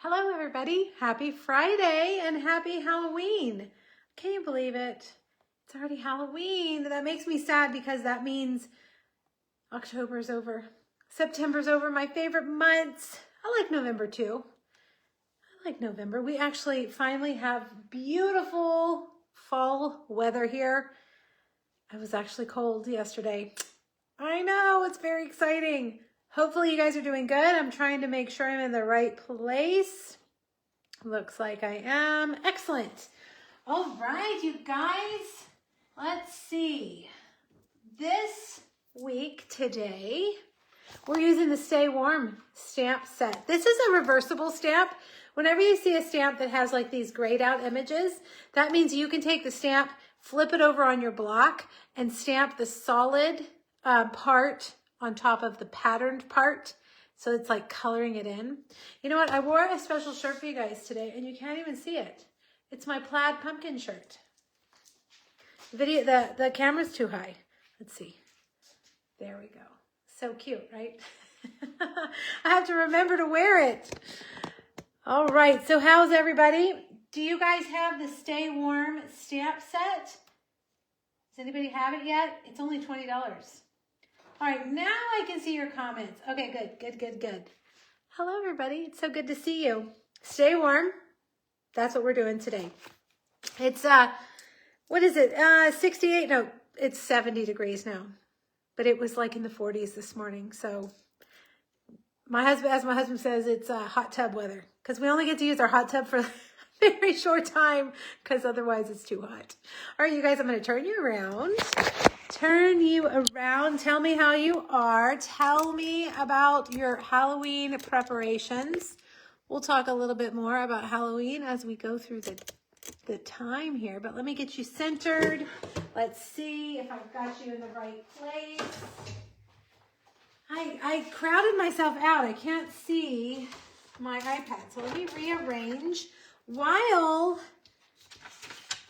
Hello, everybody. Happy Friday and happy Halloween. Can you believe it? It's already Halloween. That makes me sad because that means October's over. September's over, my favorite months. I like November too. I like November. We actually finally have beautiful fall weather here. I was actually cold yesterday. I know, it's very exciting. Hopefully you guys are doing good. I'm trying to make sure I'm in the right place. Looks like I am. Excellent. All right, you guys. Let's see. This week today, we're using the Stay Warm stamp set. This is a reversible stamp. Whenever you see a stamp that has like these grayed out images, that means you can take the stamp, flip it over on your block, and stamp the solid part on top of the patterned part. So it's like coloring it in. You know what? I wore a special shirt for you guys today and you can't even see it. It's my plaid pumpkin shirt. The camera's too high. Let's see. There we go. So cute, right? I have to remember to wear it. All right. So how's everybody? Do you guys have the Stay Warm stamp set? Does anybody have it yet? It's only $20. All right, now I can see your comments. Okay, good. Hello, everybody. It's so good to see you. Stay warm. That's what we're doing today. It's, what is it? 68? No, it's 70 degrees now. But it was like in the 40s this morning. So as my husband says, it's hot tub weather. Because we only get to use our hot tub for a very short time. Because otherwise it's too hot. All right, you guys, I'm going to turn you around. Tell me how you are. Tell me about your Halloween preparations. We'll talk a little bit more about Halloween as we go through the time here, but let me get you centered. Let's see if I've got you in the right place. I crowded myself out. I can't see my iPad, so let me rearrange. While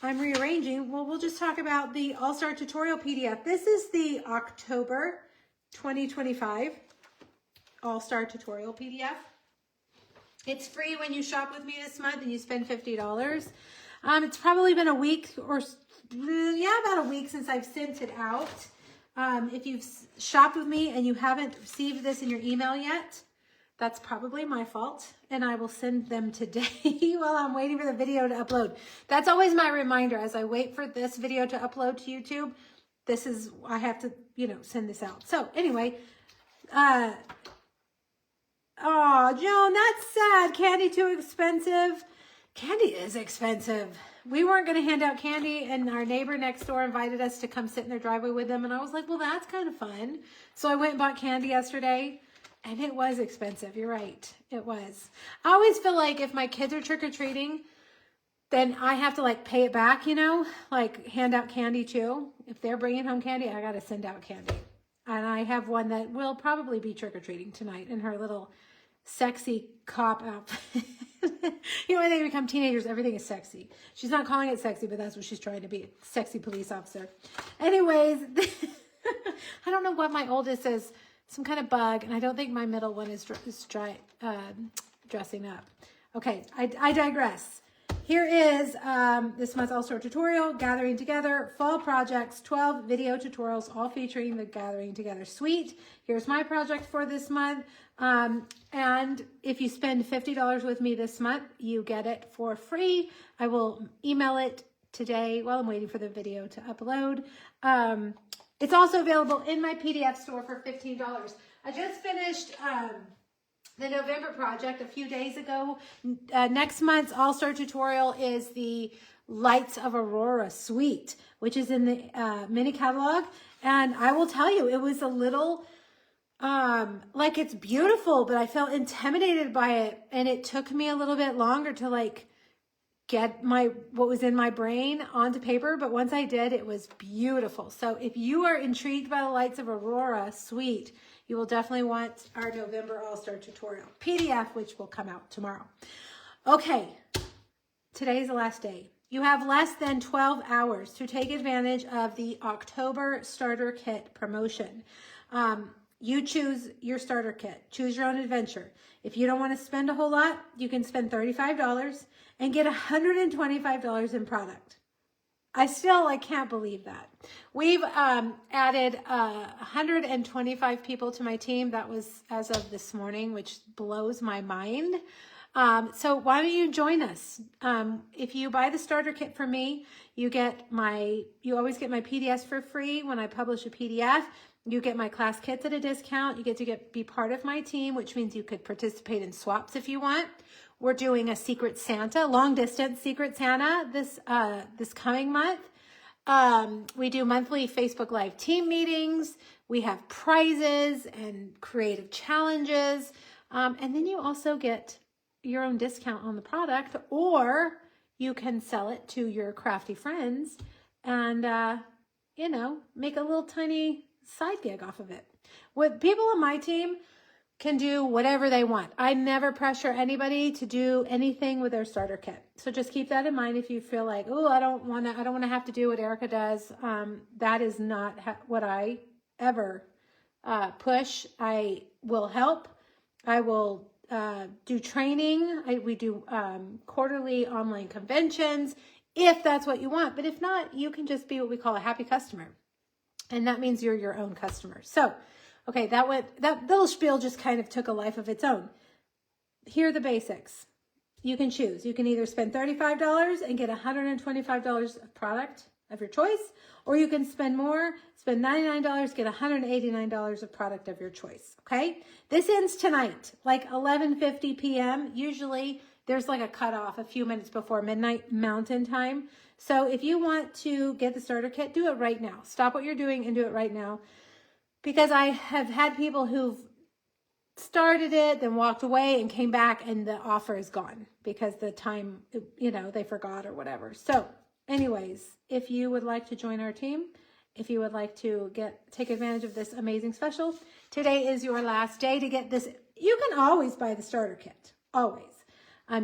I'm rearranging, well, we'll just talk about the All-Star Tutorial PDF. This is the October 2025 All-Star Tutorial PDF. It's free when you shop with me this month and you spend $50. It's probably been a week or, about a week since I've sent it out. If you've shopped with me and you haven't received this in your email yet, that's probably my fault, and I will send them today while I'm waiting for the video to upload. That's always my reminder as I wait for this video to upload to YouTube. I have to, send this out. So anyway, oh, Joan, that's sad. Candy too expensive. Candy is expensive. We weren't going to hand out candy, and our neighbor next door invited us to come sit in their driveway with them, and I was like, well, that's kind of fun. So I went and bought candy yesterday. And it was expensive. You're right. It was. I always feel like if my kids are trick-or-treating, then I have to like pay it back, like hand out candy too. If they're bringing home candy, I got to send out candy. And I have one that will probably be trick-or-treating tonight in her little sexy cop outfit. When they become teenagers, everything is sexy. She's not calling it sexy, but that's what she's trying to be. Sexy police officer. Anyways, I don't know what my oldest is. Some kind of bug, and I don't think my middle one is dressing up. Okay, I digress. Here is this month's All-Star Tutorial, Gathering Together, Fall Projects, 12 video tutorials, all featuring the Gathering Together suite. Here's my project for this month. And if you spend $50 with me this month, you get it for free. I will email it today while I'm waiting for the video to upload. It's also available in my PDF store for $15. I just finished the November project a few days ago. Next month's All-Star Tutorial is the Lights of Aurora suite, which is in the mini catalog. And I will tell you, it was a little, like it's beautiful, but I felt intimidated by it. And it took me a little bit longer to get what was in my brain onto paper, but once I did, it was beautiful. So if you are intrigued by the Lights of Aurora suite, you will definitely want our November All-Star Tutorial PDF, which will come out tomorrow. Okay, today's the last day. You have less than 12 hours to take advantage of the October Starter Kit promotion. You choose your starter kit. Choose your own adventure. If you don't want to spend a whole lot, you can spend $35 and get $125 in product. I can't believe that. We've added 125 people to my team. That was as of this morning, which blows my mind. So why don't you join us? If you buy the starter kit from me, you always get my PDFs for free when I publish a PDF. You get my class kits at a discount. You get to be part of my team, which means you could participate in swaps if you want. We're doing a Secret Santa, long distance Secret Santa this coming month. We do monthly Facebook Live team meetings. We have prizes and creative challenges. And then you also get your own discount on the product, or you can sell it to your crafty friends and, make a little tiny side gig off of it. With people on my team can do whatever they want. I never pressure anybody to do anything with their starter kit. So just keep that in mind. If you feel like, oh, I don't want to have to do what Erica does. That is not what I ever push. I will help. I will do training. We do quarterly online conventions if that's what you want. But if not, you can just be what we call a happy customer. And that means you're your own customer. So, okay, that little spiel just kind of took a life of its own. Here are the basics. You can choose. You can either spend $35 and get $125 of product of your choice, or you can spend more, spend $99, get $189 of product of your choice, okay? This ends tonight, like 11:50 p.m. Usually there's like a cutoff a few minutes before midnight Mountain Time. So if you want to get the starter kit, do it right now. Stop what you're doing and do it right now. Because I have had people who've started it, then walked away and came back and the offer is gone because the time, they forgot or whatever. So anyways, if you would like to join our team, if you would like to take advantage of this amazing special, today is your last day to get this. You can always buy the starter kit, always.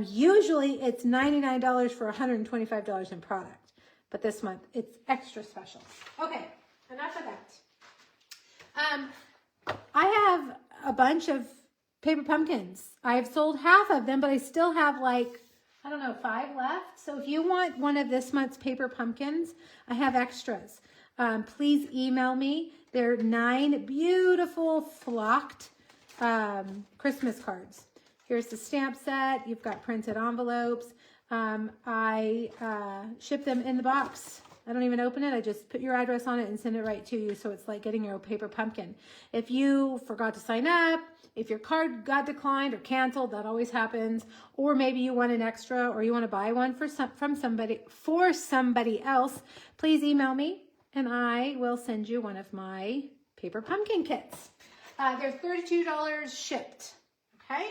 Usually it's $99 for $125 in product, but this month it's extra special. Okay, enough of that. I have a bunch of paper pumpkins. I've sold half of them, but I still have 5 left. So if you want one of this month's paper pumpkins, I have extras. Please email me. They're 9 beautiful flocked Christmas cards. Here's the stamp set. You've got printed envelopes. I ship them in the box. I don't even open it. I just put your address on it and send it right to you. So it's like getting your paper pumpkin. If you forgot to sign up, if your card got declined or canceled, that always happens. Or maybe you want an extra, or you want to buy one for somebody else, please email me and I will send you one of my paper pumpkin kits. They're $32 shipped. Okay.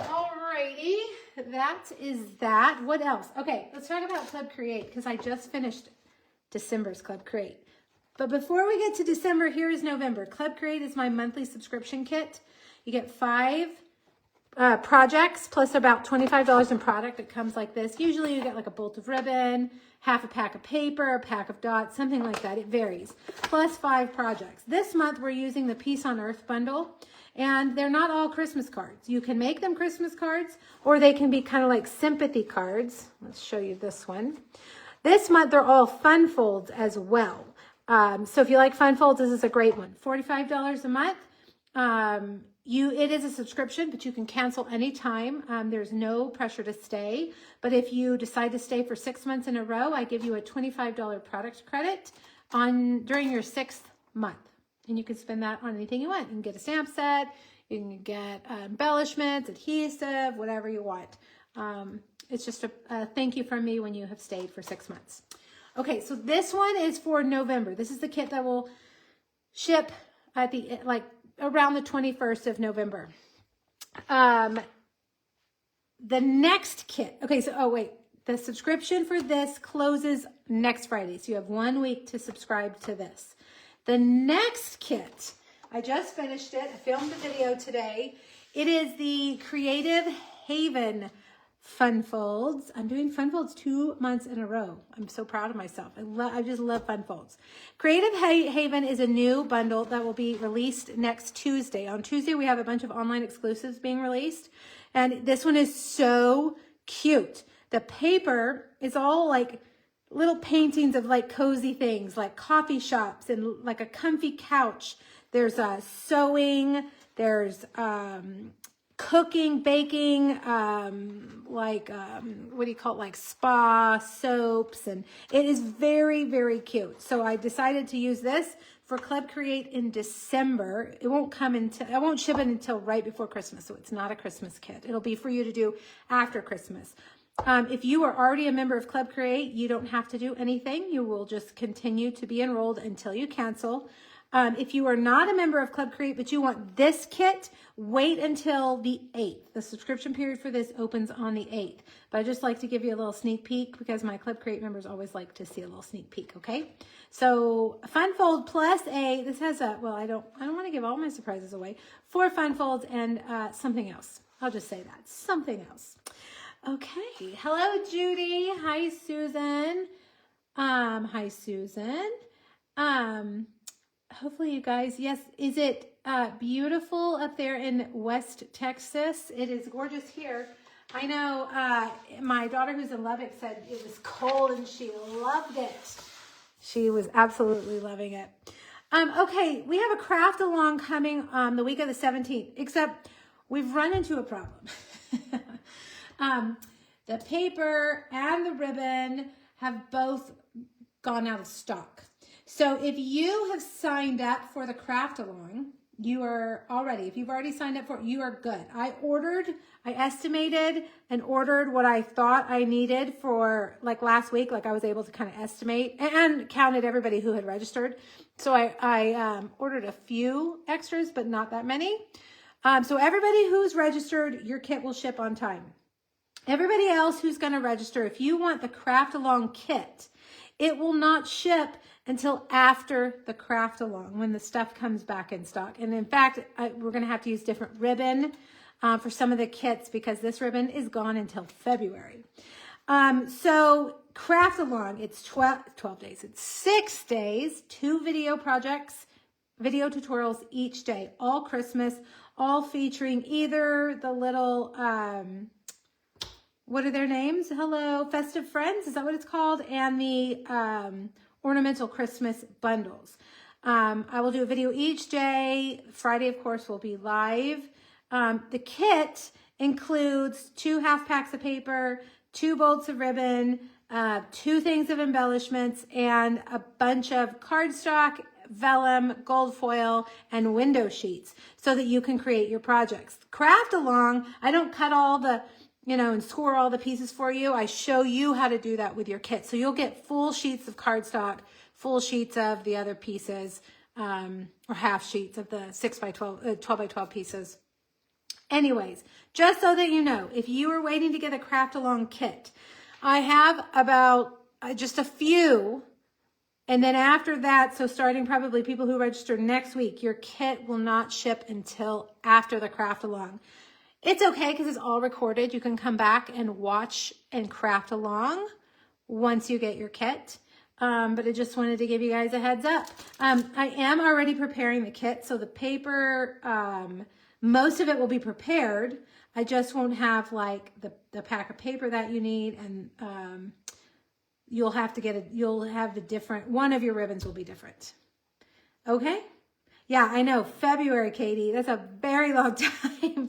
Alrighty, that is that. What else? Okay, let's talk about Club Create because I just finished December's Club Create. But before we get to December, here is November. Club Create is my monthly subscription kit. You get 5 projects plus about $25 in product. It comes like this. Usually you get like a bolt of ribbon, half a pack of paper, a pack of dots, something like that. It varies. Plus 5 projects. This month we're using the Peace on Earth bundle. And they're not all Christmas cards. You can make them Christmas cards, or they can be kind of like sympathy cards. Let's show you this one. This month, they're all fun folds as well. So if you like fun folds, this is a great one. $45 a month. It is a subscription, but you can cancel anytime. There's no pressure to stay. But if you decide to stay for 6 months in a row, I give you a $25 product credit during your 6th month. And you can spend that on anything you want. You can get a stamp set, you can get embellishments, adhesive, whatever you want. It's just a thank you from me when you have stayed for 6 months. Okay, so this one is for November. This is the kit that will ship at around the 21st of November. The next kit, the subscription for this closes next Friday. So you have 1 week to subscribe to this. The next kit, I just finished it. I filmed the video today. It is the Creative Haven Fun Folds. I'm doing Fun Folds 2 months in a row. I'm so proud of myself. I just love Fun Folds. Creative Haven is a new bundle that will be released next Tuesday. On Tuesday, we have a bunch of online exclusives being released. And this one is so cute. The paper is all like little paintings of like cozy things, like coffee shops and like a comfy couch. There's sewing. There's cooking, baking, what do you call it? Like spa soaps. And it is very, very cute. So I decided to use this for Club Create in December. It won't come until, I won't ship it until right before Christmas. So it's not a Christmas kit. It'll be for you to do after Christmas. If you are already a member of Club Create, you don't have to do anything. You will just continue to be enrolled until you cancel. If you are not a member of Club Create, but you want this kit, wait until the 8th. The subscription period for this opens on the 8th. But I just like to give you a little sneak peek because my Club Create members always like to see a little sneak peek, okay? So Fun Fold plus this has a, well, I don't want to give all my surprises away. 4 Fun Folds and something else. I'll just say that, something else. Okay, hello Judy. Hi Susan. Hi Susan. Hopefully you guys, yes, is it beautiful up there in West Texas? It is gorgeous here. I know my daughter who's in Lubbock said it was cold and she loved it. She was absolutely loving it. Okay, we have a craft along coming the week of the 17th, except we've run into a problem. The paper and the ribbon have both gone out of stock. So if you have signed up for the craft along, you are already, if you've already signed up for it, you are good. I estimated and ordered what I thought I needed for like last week. Like I was able to kind of estimate and counted everybody who had registered. So I ordered a few extras, but not that many. So everybody who's registered, your kit will ship on time. Everybody else who's going to register, if you want the craft along kit, it will not ship until after the craft along when the stuff comes back in stock. And in fact, we're going to have to use different ribbon for some of the kits because this ribbon is gone until February. So craft along, it's 12 days. It's 6 days, 2 video projects, video tutorials each day, all Christmas, all featuring either the little, what are their names? Hello, Festive Friends, is that what it's called? And the ornamental Christmas bundles. I will do a video each day. Friday, of course, will be live. The kit includes 2 half packs of paper, 2 bolts of ribbon, 2 things of embellishments, and a bunch of cardstock, vellum, gold foil, and window sheets so that you can create your projects. Craft along, I don't cut all the and score all the pieces for you. I show you how to do that with your kit. So you'll get full sheets of cardstock, full sheets of the other pieces, or half sheets of the 12 by 12 pieces. Anyways, just so that you know, if you are waiting to get a craft along kit, I have about just a few. And then after that, so starting probably people who register next week, your kit will not ship until after the craft along. It's okay because it's all recorded. You can come back and watch and craft along once you get your kit. But I just wanted to give you guys a heads up. I am already preparing the kit. So the paper, most of it will be prepared. I just won't have like the pack of paper that you need. And you'll have the different, one of your ribbons will be different. Okay? Yeah, I know. February, Katie. That's a very long time.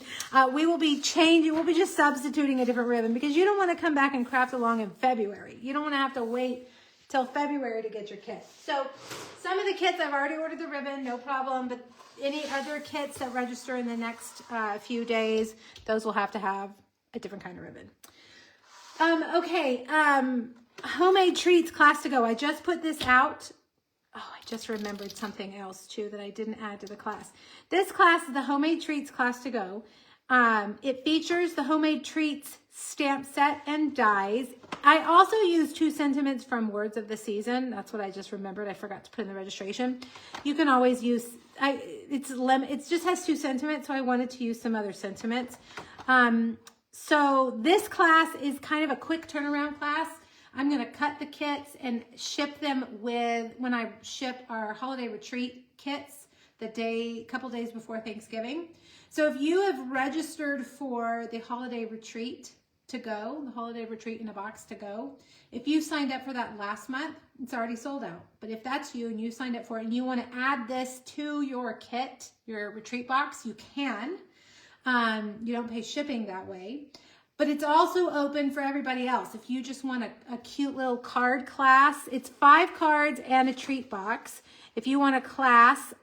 We will be changing. We'll be just substituting a different ribbon because you don't want to come back and craft along in February. You don't want to have to wait till February to get your kit. So some of the kits, I've already ordered the ribbon, no problem. But any other kits that register in the next few days, those will have to have a different kind of ribbon. Okay. Homemade treats class to go. I just put this out. Oh, I just remembered something else too that I didn't add to the class. This class is the Homemade Treats class to go. It features the Homemade Treats stamp set and dies. I also use 2 sentiments from Words of the Season. That's what I just remembered. I forgot to put in the registration. You can always use, it just has 2 sentiments, so I wanted to use some other sentiments. So this class is kind of a quick turnaround class. I'm going to cut the kits and ship them when I ship our holiday retreat kits couple days before Thanksgiving. So if you have registered for the holiday retreat to go, the holiday retreat in a box to go, if you signed up for that last month, it's already sold out. But if that's you and you signed up for it and you want to add this to your kit, your retreat box, you can. You don't pay shipping that way. But it's also open for everybody else. If you just want a cute little card class, it's 5 cards and a treat box. If you want a class,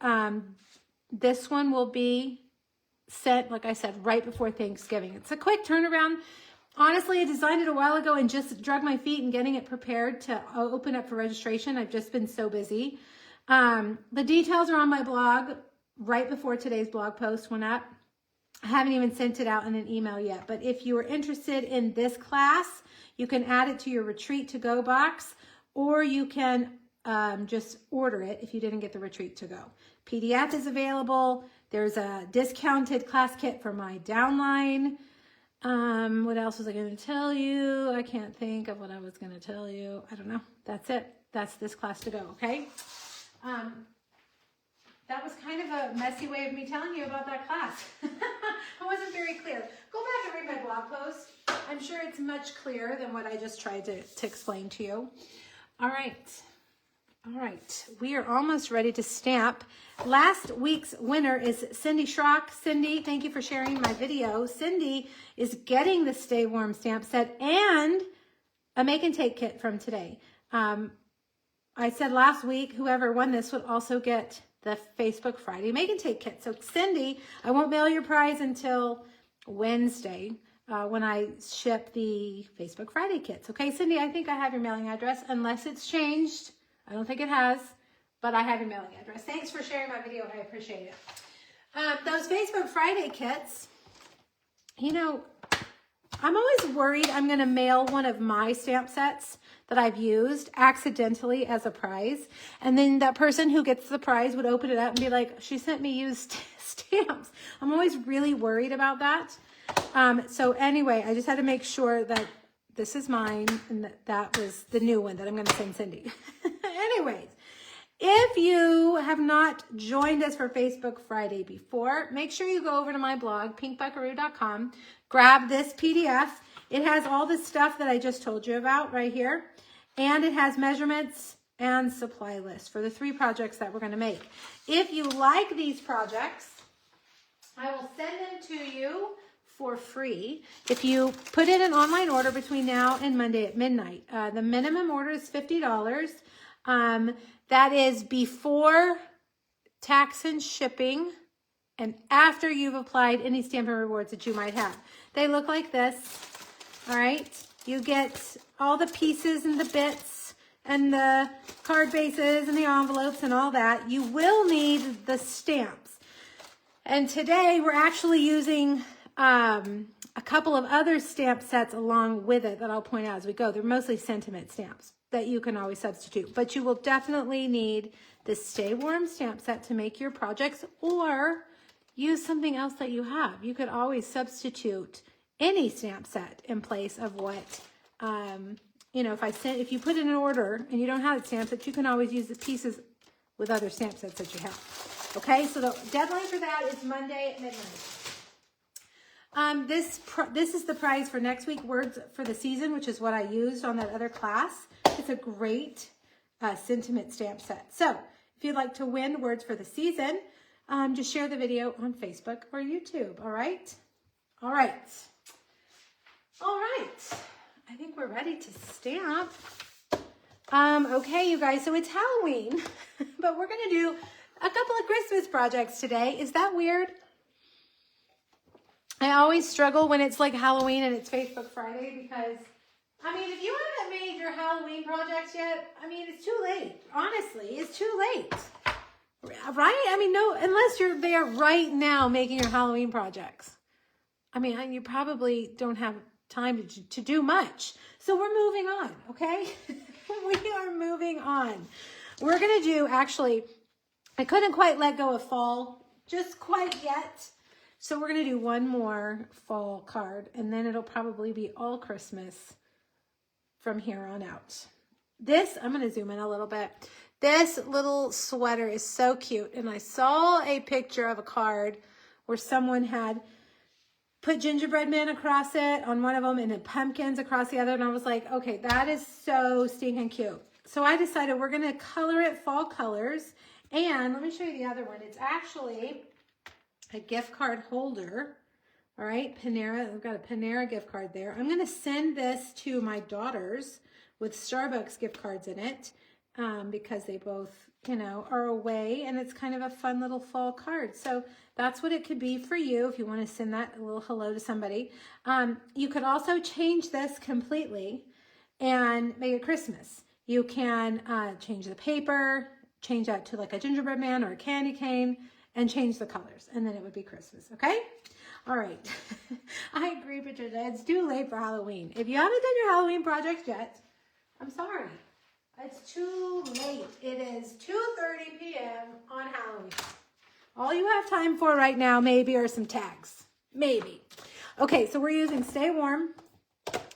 this one will be sent, like I said, right before Thanksgiving. It's a quick turnaround. Honestly, I designed it a while ago and just dragged my feet in getting it prepared to open up for registration. I've just been so busy. The details are on my blog right before today's blog post went up. I haven't even sent it out in an email yet, but if you are interested in this class, you can add it to your retreat to go box, or you can just order it if you didn't get the retreat to go. PDF is available. There's a discounted class kit for my downline. What else was I going to tell you? I can't think of what I was going to tell you. I don't know. That's it. That's this class to go. Okay. That was kind of a messy way of me telling you about that class. I wasn't very clear. Go back and read my blog post. I'm sure it's much clearer than what I just tried to explain to you. All right. All right. We are almost ready to stamp. Last week's winner is Cindy Schrock. Cindy, thank you for sharing my video. Cindy is getting the Stay Warm stamp set and a make and take kit from today. I said last week, whoever won this would also get the Facebook Friday Make and Take kit. So Cindy, I won't mail your prize until Wednesday when I ship the Facebook Friday kits. Okay, Cindy, I think I have your mailing address, unless it's changed. I don't think it has, but I have your mailing address. Thanks for sharing my video. I appreciate it. Those Facebook Friday kits, you know, I'm always worried I'm going to mail one of my stamp sets that I've used accidentally as a prize. And then that person who gets the prize would open it up and be like, she sent me used stamps. I'm always really worried about that. So anyway, I just had to make sure that this is mine and that was the new one that I'm going to send Cindy. Anyways, if you have not joined us for Facebook Friday before, make sure you go over to my blog, pinkbuckaroo.com, grab this PDF. It has all the stuff that I just told you about right here. And it has measurements and supply lists for the 3 projects that we're going to make. If you like these projects, I will send them to you for free if you put in an online order between now and Monday at midnight. The minimum order is $50. That is before tax and shipping and after you've applied any Stampin' Rewards that you might have. They look like this. All right. You get all the pieces and the bits and the card bases and the envelopes and all that. You will need the stamps. And today we're actually using a couple of other stamp sets along with it that I'll point out as we go. They're mostly sentiment stamps that you can always substitute. But you will definitely need the Stay Warm stamp set to make your projects, or use something else that you have. You could always substitute any stamp set in place of what, you know, if you put in an order and you don't have the stamp set, you can always use the pieces with other stamp sets that you have. Okay, so the deadline for that is Monday at midnight. This is the prize for next week, Words for the Season, which is what I used on that other class. It's a great sentiment stamp set. So if you'd like to win Words for the Season, just share the video on Facebook or YouTube. All right. All right. All right. I think we're ready to stamp. Okay, you guys, so it's Halloween, but we're going to do a couple of Christmas projects today. Is that weird? I always struggle when it's like Halloween and it's Facebook Friday because, I mean, if you haven't made your Halloween projects yet, I mean, it's too late. Honestly, it's too late. Right? I mean, no, unless you're there right now making your Halloween projects. I mean, you probably don't have time to do much. So we're moving on, okay? We are moving on. We're going to do, actually, I couldn't quite let go of fall just quite yet. So we're going to do one more fall card, and then it'll probably be all Christmas from here on out. This, I'm going to zoom in a little bit. This little sweater is so cute. And I saw a picture of a card where someone had put gingerbread men across it on one of them and then pumpkins across the other. And I was like, okay, that is so stinking cute. So I decided we're going to color it fall colors. And let me show you the other one. It's actually a gift card holder. All right, Panera. I've got a Panera gift card there. I'm going to send this to my daughters with Starbucks gift cards in it because they both, you know, are away, and it's kind of a fun little fall card. So that's what it could be for you if you want to send that a little hello to somebody. You could also change this completely and make it Christmas. You can change the paper, change that to like a gingerbread man or a candy cane, and change the colors, and then it would be Christmas, okay? All right. I agree, Patricia. It's too late for Halloween. If you haven't done your Halloween project yet, I'm sorry. It's too late. It is 2:30 p.m. on Halloween. All you have time for right now maybe are some tags. Maybe. Okay, so we're using Stay Warm.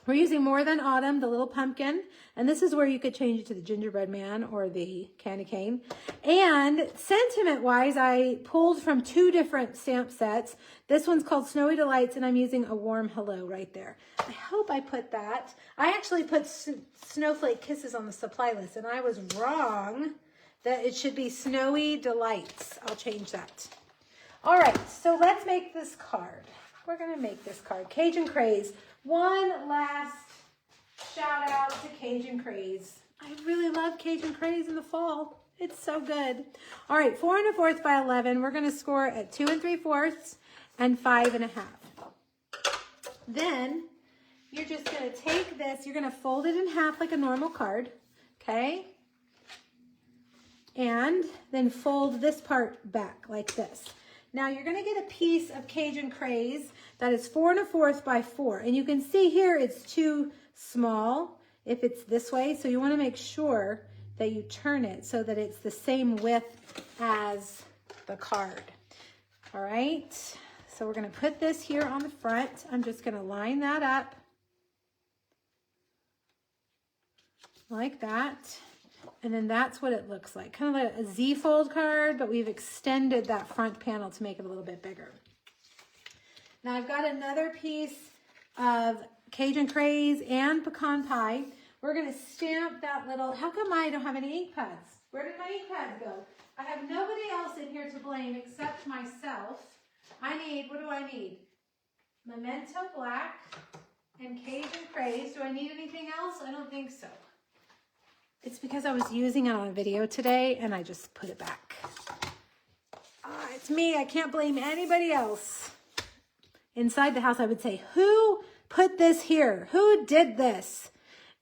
We're using More Than Autumn, the little pumpkin. And this is where you could change it to the gingerbread man or the candy cane. And sentiment-wise, I pulled from 2 different stamp sets. This one's called Snowy Delights, and I'm using a warm hello right there. I hope I put that. I actually put Snowflake Kisses on the supply list, and I was wrong that it should be Snowy Delights. I'll change that. All right, so let's make this card. We're going to make this card. Cajun Craze. One last shout out to Cajun Craze. I really love Cajun Craze in the fall. It's so good. All right, 4 1/4 by 11. We're going to score at 2 3/4 and 5 1/2. Then you're just going to take this. You're going to fold it in half like a normal card, okay? And then fold this part back like this. Now you're going to get a piece of Cajun Craze that is 4 1/4 by 4. And you can see here it's too small if it's this way. So you want to make sure that you turn it so that it's the same width as the card. All right. So we're going to put this here on the front. I'm just going to line that up like that. And then that's what it looks like. Kind of like a Z-fold card, but we've extended that front panel to make it a little bit bigger. Now I've got another piece of Cajun Craze and pecan pie. We're going to stamp that little, how come I don't have any ink pads? Where did my ink pads go? I have nobody else in here to blame except myself. I need, what do I need? Memento Black and Cajun Craze. Do I need anything else? I don't think so. It's because I was using it on a video today and I just put it back. It's me. I can't blame anybody else. Inside the house, I would say, who put this here? Who did this?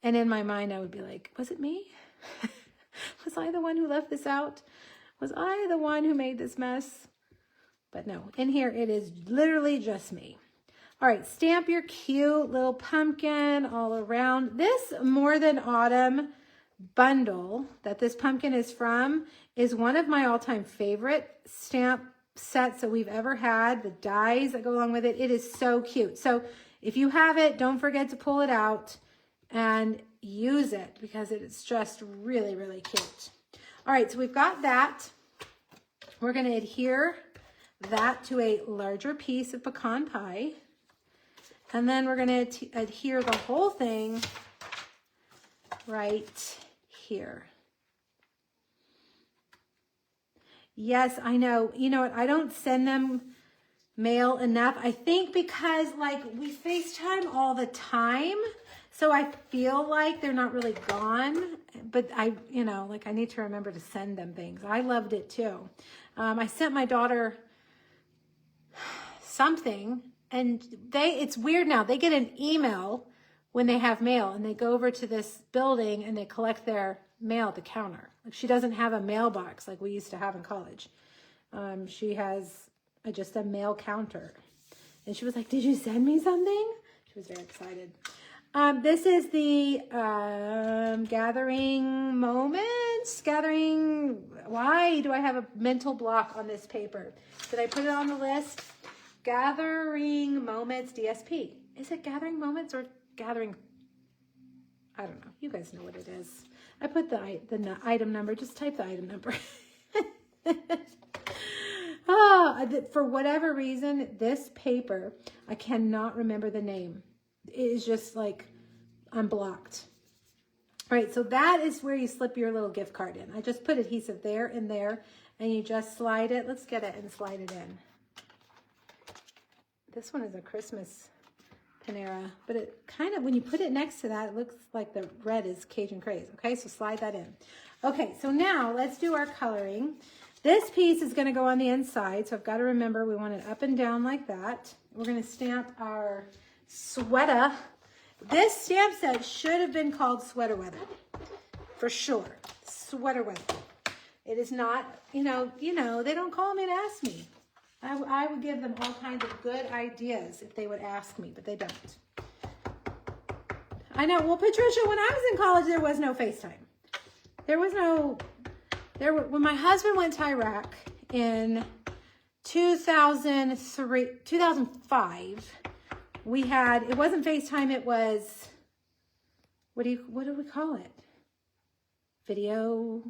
And in my mind, I would be like, was it me? Was I the one who left this out? Was I the one who made this mess? But no, in here, it is literally just me. All right, stamp your cute little pumpkin all around. This More Than Autumn bundle that this pumpkin is from is one of my all-time favorite stamp sets that we've ever had. The dies that go along with it, it is so cute. So if you have it, don't forget to pull it out and use it because it is just really, really cute. All right, so we've got that. We're going to adhere that to a larger piece of pecan pie. And then we're going to adhere the whole thing right here. Yes, I know. You know what? I don't send them mail enough. I think because like we FaceTime all the time. So I feel like they're not really gone, but I need to remember to send them things. I loved it too. I sent my daughter something and it's weird now. They get an email when they have mail and they go over to this building and they collect their mail at the counter. Like she doesn't have a mailbox like we used to have in college. She has just a mail counter. And she was like, did you send me something? She was very excited. This is the Gathering Moments. Why do I have a mental block on this paper? Did I put it on the list? Gathering Moments DSP. Is it Gathering Moments or Gathering? I don't know. You guys know what it is. I put the item number. Just type the item number. For whatever reason, this paper, I cannot remember the name. It is just like unblocked. All right, so that is where you slip your little gift card in. I just put adhesive there and there, and you just slide it. Let's get it and slide it in. This one is a Christmas Panera, but it kind of, when you put it next to that, it looks like the red is Cajun Craze. Okay, so slide that in. Okay, so now let's do our coloring. This piece is going to go on the inside, so I've got to remember we want it up and down like that. We're going to stamp our sweater. This stamp set should have been called Sweater Weather, for sure. Sweater Weather. It is not, you know, they don't call me to ask me. I would give them all kinds of good ideas if they would ask me, but they don't. I know. Well, Patricia, when I was in college, there was no FaceTime. There was no, when my husband went to Iraq in 2005, we had, it wasn't FaceTime, it was, what do we call it? Video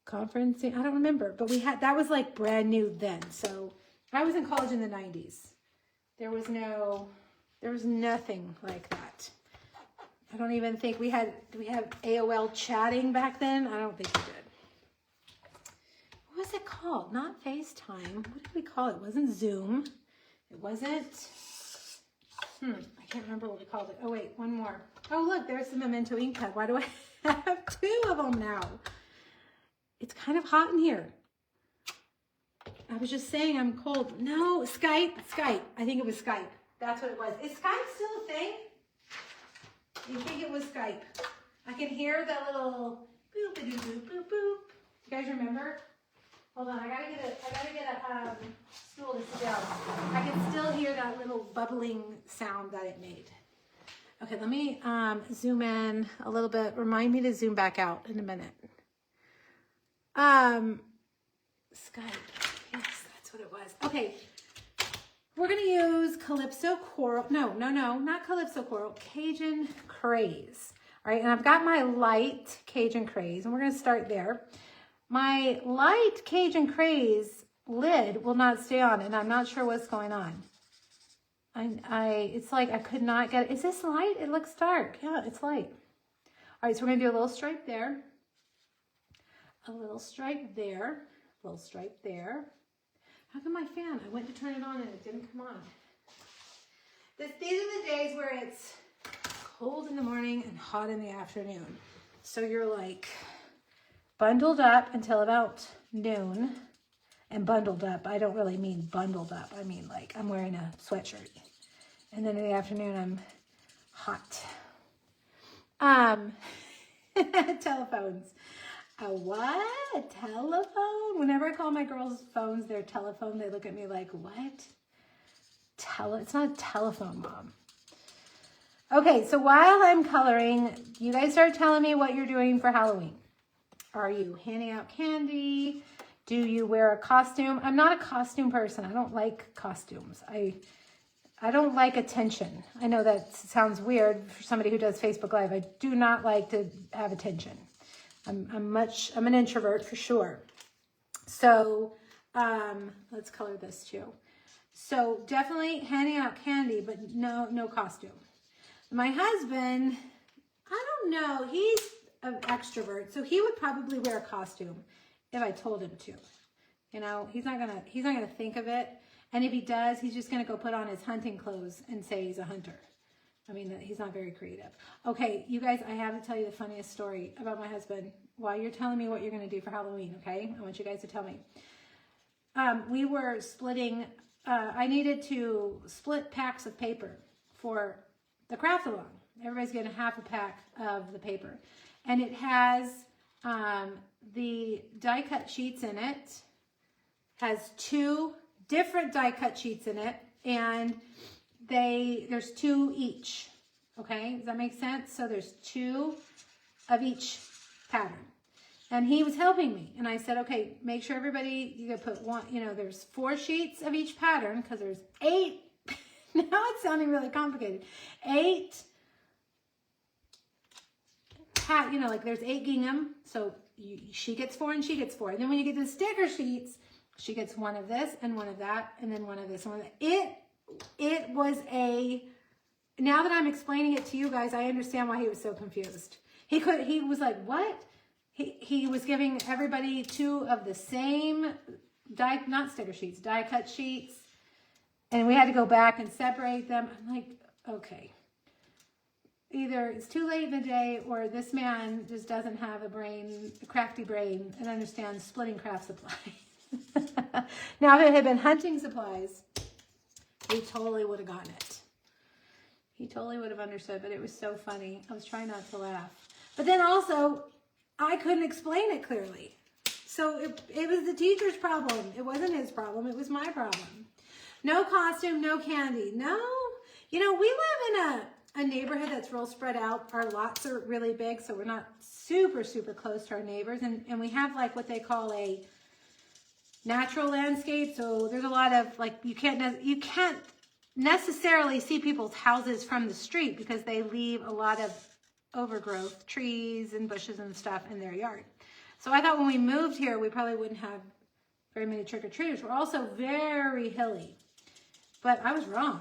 conferencing? I don't remember, but we had, that was like brand new then. So I was in college in the 90s. There was nothing like that. I don't even think we had, do we have AOL chatting back then? I don't think we did. What was it called? Not FaceTime. What did we call it? It wasn't Zoom. It wasn't, I can't remember what we called it. Oh wait, one more. Oh look, there's the Memento ink pad. Why do I have two of them now? It's kind of hot in here. I was just saying I'm cold. No, Skype. I think it was Skype. That's what it was. Is Skype still a thing? You think it was Skype? I can hear that little boop, boop, boop, boop, boop. You guys remember? Hold on, I gotta get a stool to sit down. I can still hear that little bubbling sound that it made. Okay, let me zoom in a little bit. Remind me to zoom back out in a minute. Skype. Yes, that's what it was. Okay, we're gonna use Calypso Coral. No, not Calypso Coral. Cajun Craze. All right, and I've got my light Cajun Craze, and we're gonna start there. My light Cajun Craze lid will not stay on, and I'm not sure what's going on. It's like I could not get it. Is this light? It looks dark. Yeah, it's light. All right, so we're gonna do a little stripe there, a little stripe there, a little stripe there. How come my fan? I went to turn it on and it didn't come on. These are the days where it's cold in the morning and hot in the afternoon. So you're like bundled up until about noon. And bundled up, I don't really mean bundled up. I mean like I'm wearing a sweatshirt. And then in the afternoon I'm hot. Telephones. A what? A telephone? Whenever I call my girls' phones their telephone, they look at me like, what? It's not a telephone, Mom. Okay, so while I'm coloring, you guys start telling me what you're doing for Halloween. Are you handing out candy? Do you wear a costume? I'm not a costume person. I don't like costumes. I don't like attention. I know that sounds weird for somebody who does Facebook Live. I do not like to have attention. I'm an introvert for sure. So let's color this too. So definitely handing out candy, but no costume. My husband, I don't know, he's an extrovert, so he would probably wear a costume if I told him to. You know, he's not gonna think of it. And if he does, he's just gonna go put on his hunting clothes and say he's a hunter. I mean, he's not very creative. Okay, you guys, I have to tell you the funniest story about my husband while you're telling me what you're going to do for Halloween, okay? I want you guys to tell me. We were splitting, I needed to split packs of paper for the craft-along. Everybody's getting half a pack of the paper. And it has the die-cut sheets in it, has 2 different die-cut sheets in it, and there's 2 each, okay? Does that make sense? So there's 2 of each pattern. And he was helping me. And I said, okay, make sure everybody, you gotta put one, you know, there's 4 sheets of each pattern because there's 8. Now it's sounding really complicated. 8, you know, like there's 8 gingham. So she gets 4 and she gets 4. And then when you get the sticker sheets, she gets 1 of this and 1 of that and then 1 of this and 1 of that. It was now that I'm explaining it to you guys, I understand why he was so confused. He was like, what? He was giving everybody 2 of the same not sticker sheets, die cut sheets. And we had to go back and separate them. I'm like, okay. Either it's too late in the day or this man just doesn't have a crafty brain, and understands splitting craft supplies. Now, if it had been hunting supplies, he totally would have gotten it. He totally would have understood, but it was so funny. I was trying not to laugh. But then also, I couldn't explain it clearly. So it was the teacher's problem. It wasn't his problem. It was my problem. No costume, no candy. No. You know, we live in a neighborhood that's real spread out. Our lots are really big, so we're not super, super close to our neighbors. And we have like what they call a natural landscape. So there's a lot of like, you can't necessarily see people's houses from the street because they leave a lot of overgrowth, trees and bushes and stuff in their yard. So I thought when we moved here, we probably wouldn't have very many trick-or-treaters. We're also very hilly, but I was wrong.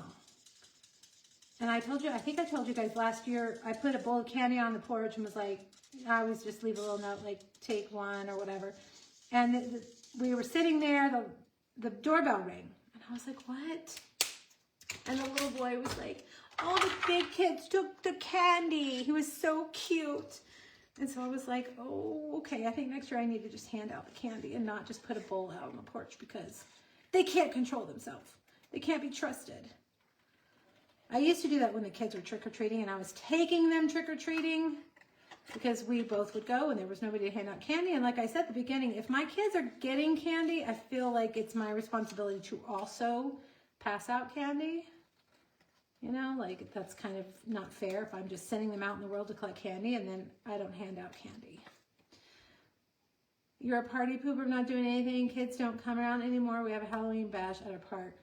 And I think I told you guys last year, I put a bowl of candy on the porch and was like, I always just leave a little note, like take 1 or whatever. And we were sitting there, the doorbell rang. And I was like, what? And the little boy was like, all the big kids took the candy. He was so cute. And so I was like, oh, okay. I think next year I need to just hand out the candy and not just put a bowl out on the porch because they can't control themselves. They can't be trusted. I used to do that when the kids were trick-or-treating and I was taking them trick-or-treating because we both would go and there was nobody to hand out candy. And like I said at the beginning, if my kids are getting candy, I feel like it's my responsibility to also pass out candy. You know, like that's kind of not fair if I'm just sending them out in the world to collect candy and then I don't hand out candy. You're a party pooper, not doing anything. Kids don't come around anymore. We have a Halloween bash at our park.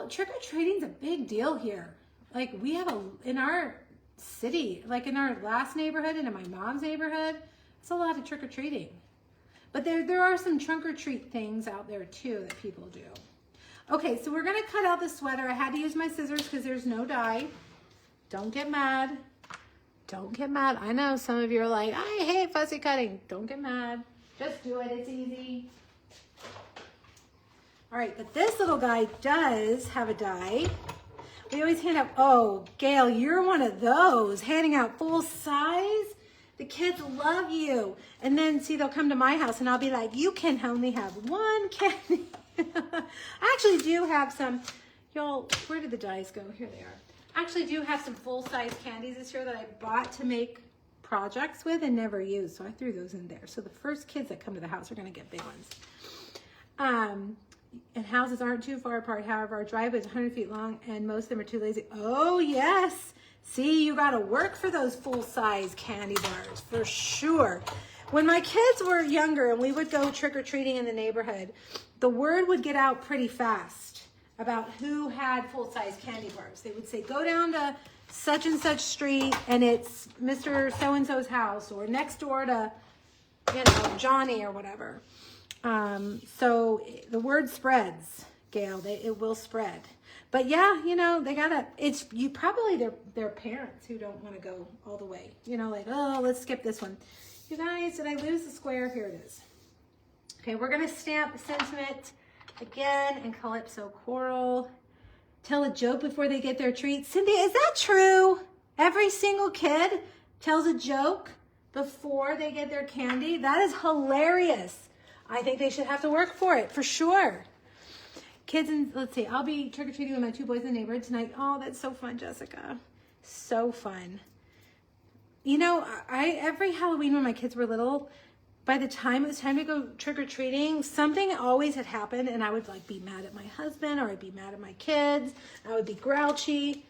Trick-or-treating's a big deal here. Like we have in our city, like in our last neighborhood and in my mom's neighborhood, it's a lot of trick-or-treating. But there are some trunk-or-treat things out there too that people do. Okay, so we're gonna cut out the sweater. I had to use my scissors because there's no dye. Don't get mad. Don't get mad. I know some of you are like, I hate fussy cutting. Don't get mad. Just do it, it's easy. All right, but this little guy does have a die. We always hand out, oh, Gail, you're one of those, handing out full size. The kids love you. And then, see, they'll come to my house and I'll be like, you can only have 1 candy. I actually do have some, y'all, where did the dies go? Here they are. I actually do have some full-size candies this year that I bought to make projects with and never used. So I threw those in there. So the first kids that come to the house are going to get big ones. And houses aren't too far apart. However, our driveway is 100 feet long and most of them are too lazy. Oh, yes. See, you got to work for those full-size candy bars for sure. When my kids were younger and we would go trick-or-treating in the neighborhood, the word would get out pretty fast about who had full-size candy bars. They would say, go down to such and such street and it's Mr. So-and-so's house or next door to, you know, Johnny or whatever. So the word spreads, Gail, it will spread. But yeah, you know, they gotta, it's you probably their parents who don't want to go all the way. You know, like, oh, let's skip this one. You guys, did I lose the square? Here it is. Okay, we're gonna stamp sentiment again and Calypso Coral. Tell a joke before they get their treat. Cindy, is that true? Every single kid tells a joke before they get their candy? That is hilarious. I think they should have to work for it, for sure. Kids, and let's see, I'll be trick-or-treating with my 2 boys in the neighborhood tonight. Oh, that's so fun, Jessica. So fun. You know, every Halloween when my kids were little, by the time it was time to go trick-or-treating, something always had happened and I would like be mad at my husband or I'd be mad at my kids. I would be grouchy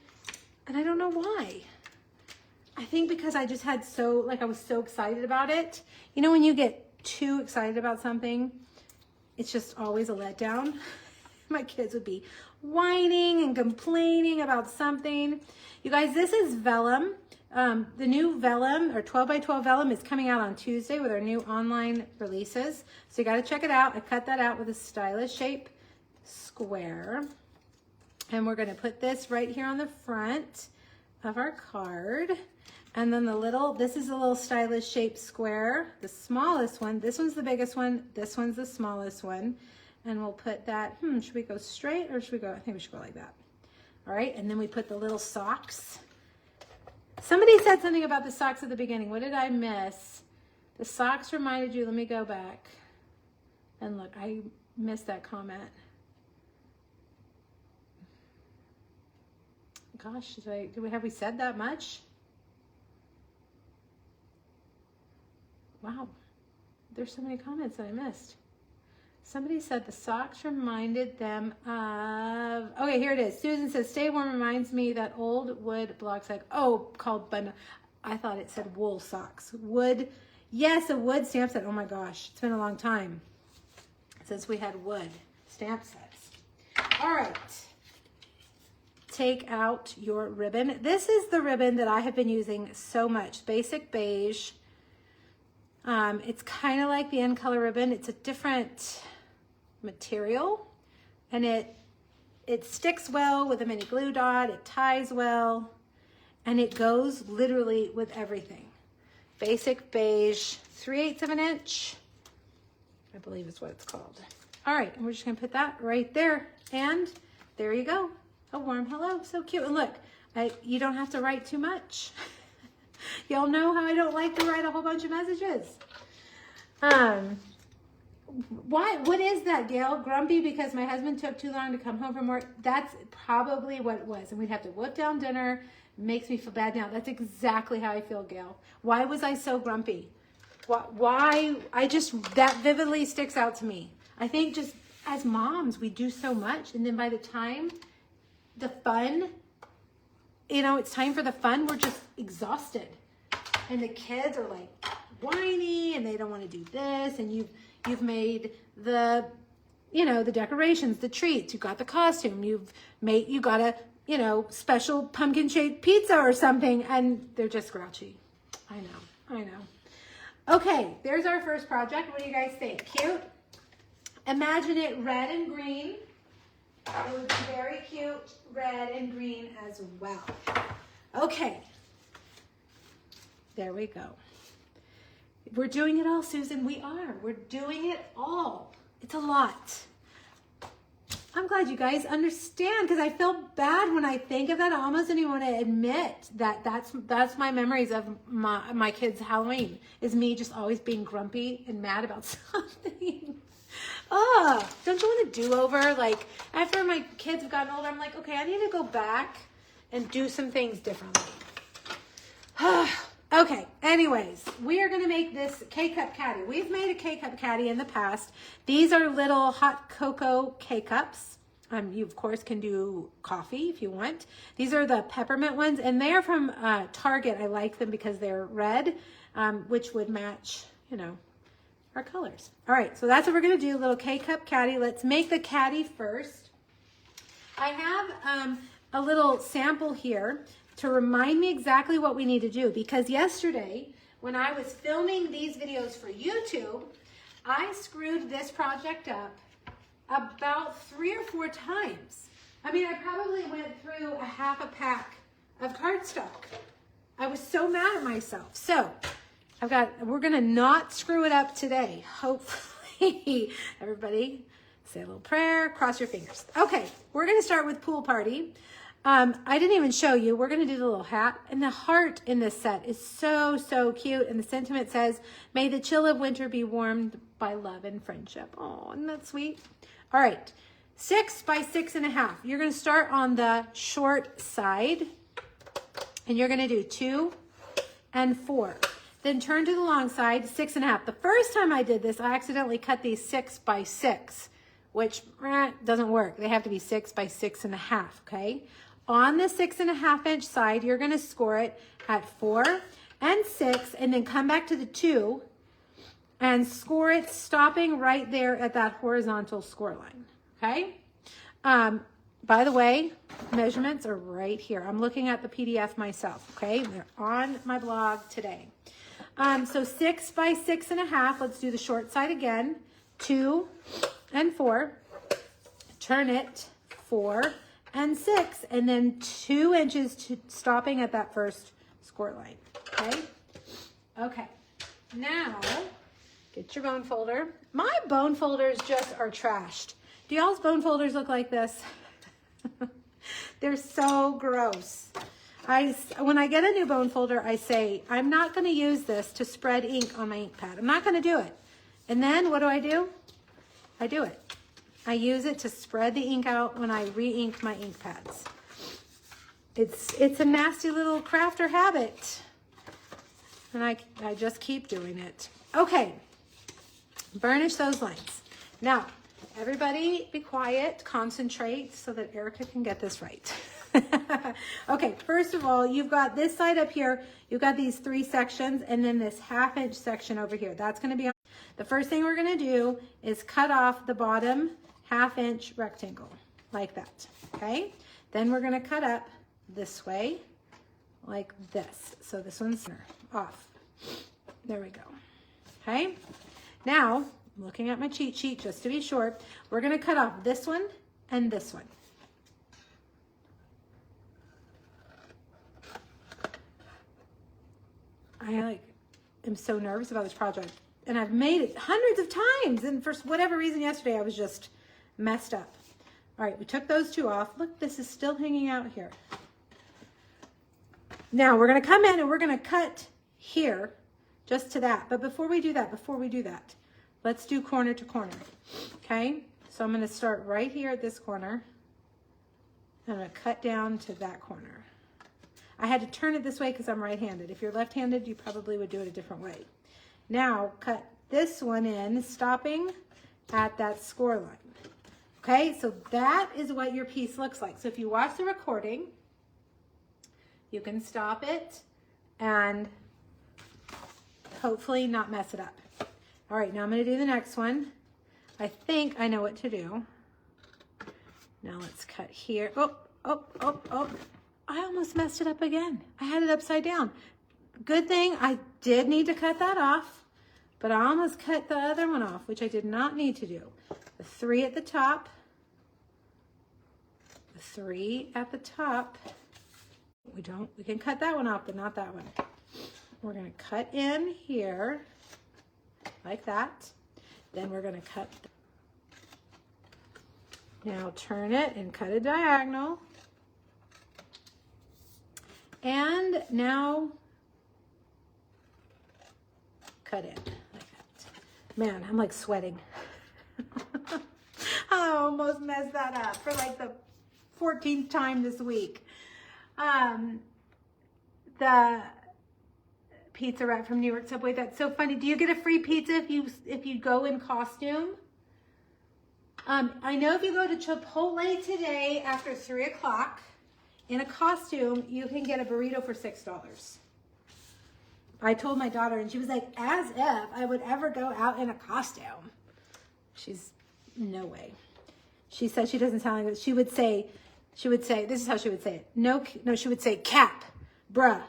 and I don't know why. I think because I just had I was so excited about it. You know, when you get too excited about something, it's just always a letdown. My kids would be whining and complaining about something. You guys, this is vellum. The new vellum, or 12 by 12 vellum, is coming out on Tuesday with our new online releases. So you got to check it out. I cut that out with a stylish shape square. And we're going to put this right here on the front of our card. And then this is a little stylish shape square, the smallest one. This one's the biggest one. This one's the smallest one. And we'll put that, should we go straight or should we go, I think we should go like that. All right, and then we put the little socks. Somebody said something about the socks at the beginning. What did I miss? The socks reminded you, let me go back. And look, I missed that comment. Gosh, have we said that much? Wow, there's so many comments that I missed. Somebody said the socks reminded them of, okay, here it is. Susan says, stay warm reminds me that old wood block sock, called bun. I thought it said wool socks. Wood, yes, a wood stamp set. Oh my gosh, it's been a long time since we had wood stamp sets. All right, take out your ribbon. This is the ribbon that I have been using so much, Basic Beige. It's kind of like the End Color ribbon. It's a different material, and it sticks well with a mini glue dot. It ties well, and it goes literally with everything. Basic Beige, 3/8 of an inch, I believe is what it's called. All right, and we're just gonna put that right there, and there you go. A warm hello, so cute. And look, you don't have to write too much. Y'all know how I don't like to write a whole bunch of messages. What is that, Gail? Grumpy because my husband took too long to come home from work? That's probably what it was. And we'd have to whip down dinner. Makes me feel bad now. That's exactly how I feel, Gail. Why was I so grumpy? Why? That vividly sticks out to me. I think just as moms, we do so much. And then by the time the fun, it's time for the fun, we're just exhausted. And the kids are like whiny and they don't want to do this. And you've made the decorations, the treats, you got the costume, you got a, special pumpkin shaped pizza or something, and they're just grouchy. I know. Okay, there's our first project. What do you guys think? Cute? Imagine it red and green. It would be very cute, red and green as well. Okay, there we go. We're doing it all, Susan. We are. We're doing it all. It's a lot. I'm glad you guys understand, because I feel bad when I think of that. I almost don't even want to admit that that's my memories of my kids' Halloween, is me just always being grumpy and mad about something. Don't you want a do-over? Like, after my kids have gotten older, I'm like, okay, I need to go back and do some things differently. Okay, anyways, we are going to make this K-Cup caddy. We've made a K-Cup caddy in the past. These are little hot cocoa K-Cups. You, of course, can do coffee if you want. These are the peppermint ones, and they are from Target. I like them because they're red, which would match, our colors. All right, so that's what we're going to do, little K-Cup caddy. Let's make the caddy first. I have a little sample here to remind me exactly what we need to do, because yesterday when I was filming these videos for YouTube, I screwed this project up about 3 or 4 times. I mean, I probably went through a half a pack of cardstock. I was so mad at myself. So we're gonna not screw it up today, hopefully. Everybody say a little prayer, cross your fingers. Okay, we're gonna start with Pool Party. I didn't even show you. We're going to do the little hat. And the heart in this set is so, so cute. And the sentiment says, may the chill of winter be warmed by love and friendship. Oh, isn't that sweet? All right. 6 by 6.5. You're going to start on the short side. And you're going to do 2 and 4. Then turn to the long side, 6.5. The first time I did this, I accidentally cut these 6 by 6, which doesn't work. They have to be 6 by 6.5, okay? on the 6.5 inch side, you're going to score it at 4 and 6, and then come back to the 2 and score it, stopping right there at that horizontal score line. Okay. By the way, measurements are right here. I'm looking at the PDF myself. Okay. They're on my blog today. So 6 by 6.5. Let's do the short side again. 2 and 4. Turn it 4 and 6, and then 2 inches to stopping at that first score line. Okay. Okay. Now, get your bone folder. My bone folders just are trashed. Do y'all's bone folders look like this? They're so gross. When I get a new bone folder, I say, I'm not going to use this to spread ink on my ink pad. I'm not going to do it. And then what do? I do it. I use it to spread the ink out when I re-ink my ink pads. It's a nasty little crafter habit. And I just keep doing it. Okay. Burnish those lines. Now, everybody be quiet, concentrate so that Erica can get this right. Okay, first of all, you've got this side up here. You've got these 3 sections and then this 1/2 inch section over here. That's going to be on. The first thing we're going to do is cut off the bottom 1/2 inch rectangle like that. Okay, then we're going to cut up this way like this. So this one's off. There we go. Okay, now looking at my cheat sheet just to be sure, we're going to cut off this one and this one. I am so nervous about this project, and I've made it hundreds of times, and for whatever reason yesterday I was just messed up. All right, we took those 2 off. Look, this is still hanging out here. Now we're going to come in and we're going to cut here just to that. But before we do that, let's do corner to corner. Okay, so I'm going to start right here at this corner. I'm going to cut down to that corner. I had to turn it this way because I'm right-handed. If you're left-handed, you probably would do it a different way. Now, cut this one in, stopping at that score line. Okay, so that is what your piece looks like. So if you watch the recording, you can stop it and hopefully not mess it up. All right, now I'm going to do the next one. I think I know what to do. Now let's cut here. Oh. I almost messed it up again. I had it upside down. Good thing I did need to cut that off, but I almost cut the other one off, which I did not need to do. The 3 at the top, the 3 at the top. We can cut that one off, but not that one. We're going to cut in here like that. Then we're going to cut. Now turn it and cut a diagonal. And now cut in like that. Man, I'm like sweating. I almost messed that up for like the 14th time this week. The pizza wrap from New York Subway. That's so funny. Do you get a free pizza if you go in costume? I know if you go to Chipotle today after 3 o'clock in a costume, you can get a burrito for $6. I told my daughter, and she was like, as if I would ever go out in a costume. No way. She said she doesn't sound like this. She would say, this is how she would say it. No, she would say, cap, bruh.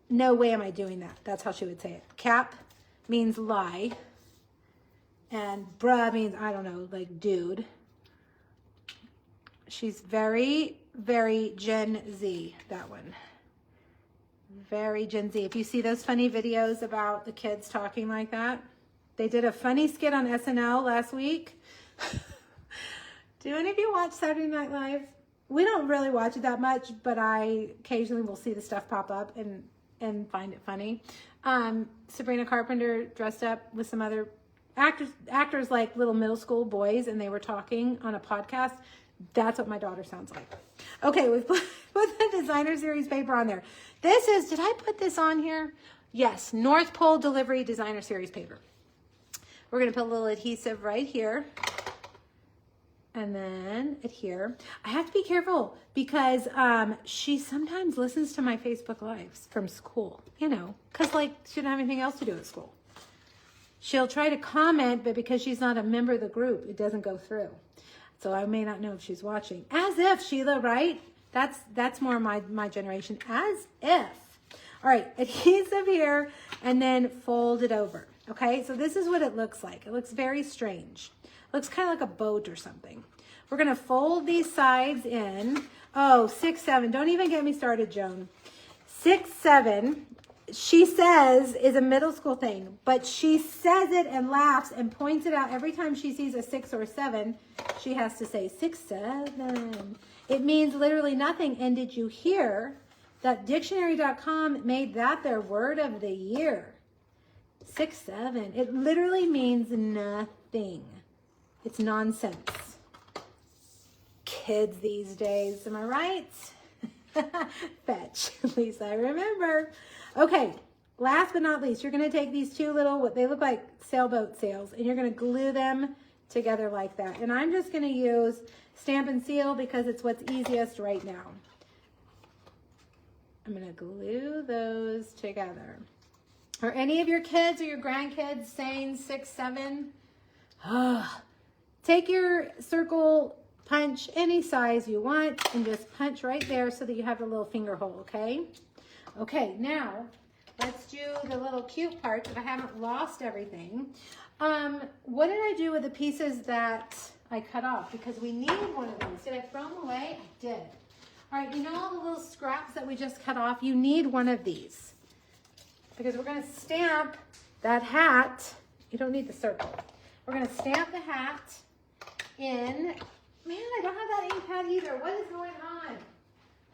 No way am I doing that. That's how she would say it. Cap means lie. And bruh means, I don't know, like dude. She's very, very Gen Z, that one. Very Gen Z. If you see those funny videos about the kids talking like that, they did a funny skit on SNL last week. Do any of you watch Saturday Night Live? We don't really watch it that much, but I occasionally will see the stuff pop up and find it funny. Sabrina Carpenter dressed up with some other actors like little middle school boys, and they were talking on a podcast. That's what my daughter sounds like. Okay, we've put the designer series paper on there. This is, did I put this on here? Yes, North Pole Delivery designer series paper. We're going to put a little adhesive right here. And then adhere. I have to be careful because she sometimes listens to my Facebook Lives from school, you know, because like she didn't have anything else to do at school. She'll try to comment, but because she's not a member of the group, it doesn't go through. So I may not know if she's watching. As if, Sheila, right? That's more my generation. As if. All right, adhesive here, and then fold it over. Okay, so this is what it looks like. It looks very strange. Looks kind of like a boat or something. We're going to fold these sides in. Oh, 6, 7. Don't even get me started, Joan. 6, 7, she says is a middle school thing, but she says it and laughs and points it out every time she sees a 6 or a 7. She has to say 6, 7. It means literally nothing. And did you hear that dictionary.com made that their word of the year? 6, 7. It literally means nothing. It's nonsense. Kids these days, am I right? Fetch, at least I remember. Okay, last but not least, you're going to take these two little, what they look like sailboat sails, and you're going to glue them together like that. And I'm just going to use Stamp and Seal because it's what's easiest right now. I'm going to glue those together. Are any of your kids or your grandkids saying 6, 7? Take your circle punch any size you want and just punch right there so that you have a little finger hole, okay? Okay, now let's do the little cute part that I haven't lost everything. What did I do with the pieces that I cut off? Because we need one of these. Did I throw them away? I did. All right, you know all the little scraps that we just cut off? You need one of these because we're going to stamp that hat. You don't need the circle. We're going to stamp the hat in. Man, I don't have that ink pad either. What is going on?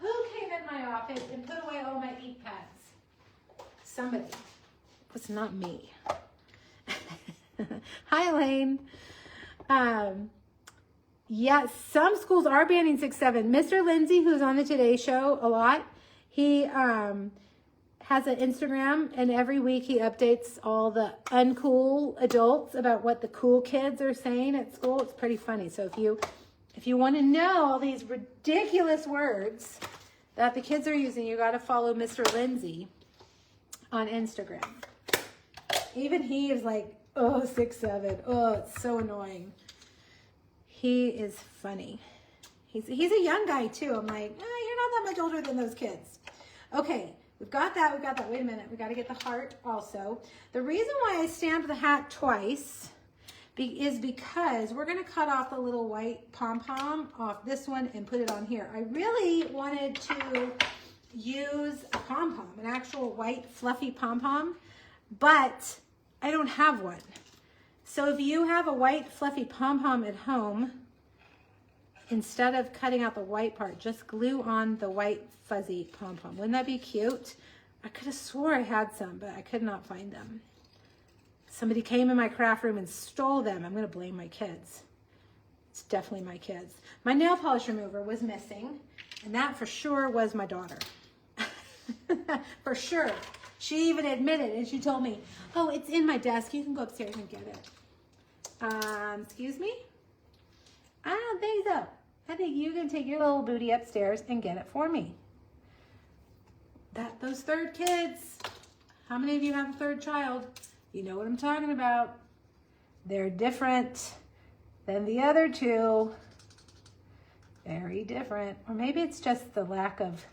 Who came in my office and put away all my ink pads? Somebody. It was not me. Hi, Elaine. Yeah, some schools are banning 6, 7. Mr. Lindsay, who's on the Today Show a lot, he has an Instagram, and every week he updates all the uncool adults about what the cool kids are saying at school. It's pretty funny. So if you want to know all these ridiculous words that the kids are using, you got to follow Mr. Lindsay on Instagram. Even he is like, oh, 6, 7. Oh, it's so annoying. He is funny. He's a young guy too. I'm like, oh, you're not that much older than those kids. Okay, we've got that. We've got that. Wait a minute. We got to get the heart also. The reason why I stamped the hat twice is because we're going to cut off the little white pom-pom off this one and put it on here. I really wanted to use a pom-pom, an actual white fluffy pom-pom, but I don't have one. So if you have a white fluffy pom-pom at home, instead of cutting out the white part, just glue on the white fuzzy pom-pom. Wouldn't that be cute? I could have swore I had some, but I could not find them. Somebody came in my craft room and stole them. I'm going to blame my kids. It's definitely my kids. My nail polish remover was missing, and that for sure was my daughter. For sure. She even admitted, and she told me, oh, it's in my desk. You can go upstairs and get it. Excuse me? I don't think so. I think you can take your little booty upstairs and get it for me. Those third kids. How many of you have a third child? You know what I'm talking about. They're different than the other two. Very different. Or maybe it's just the lack of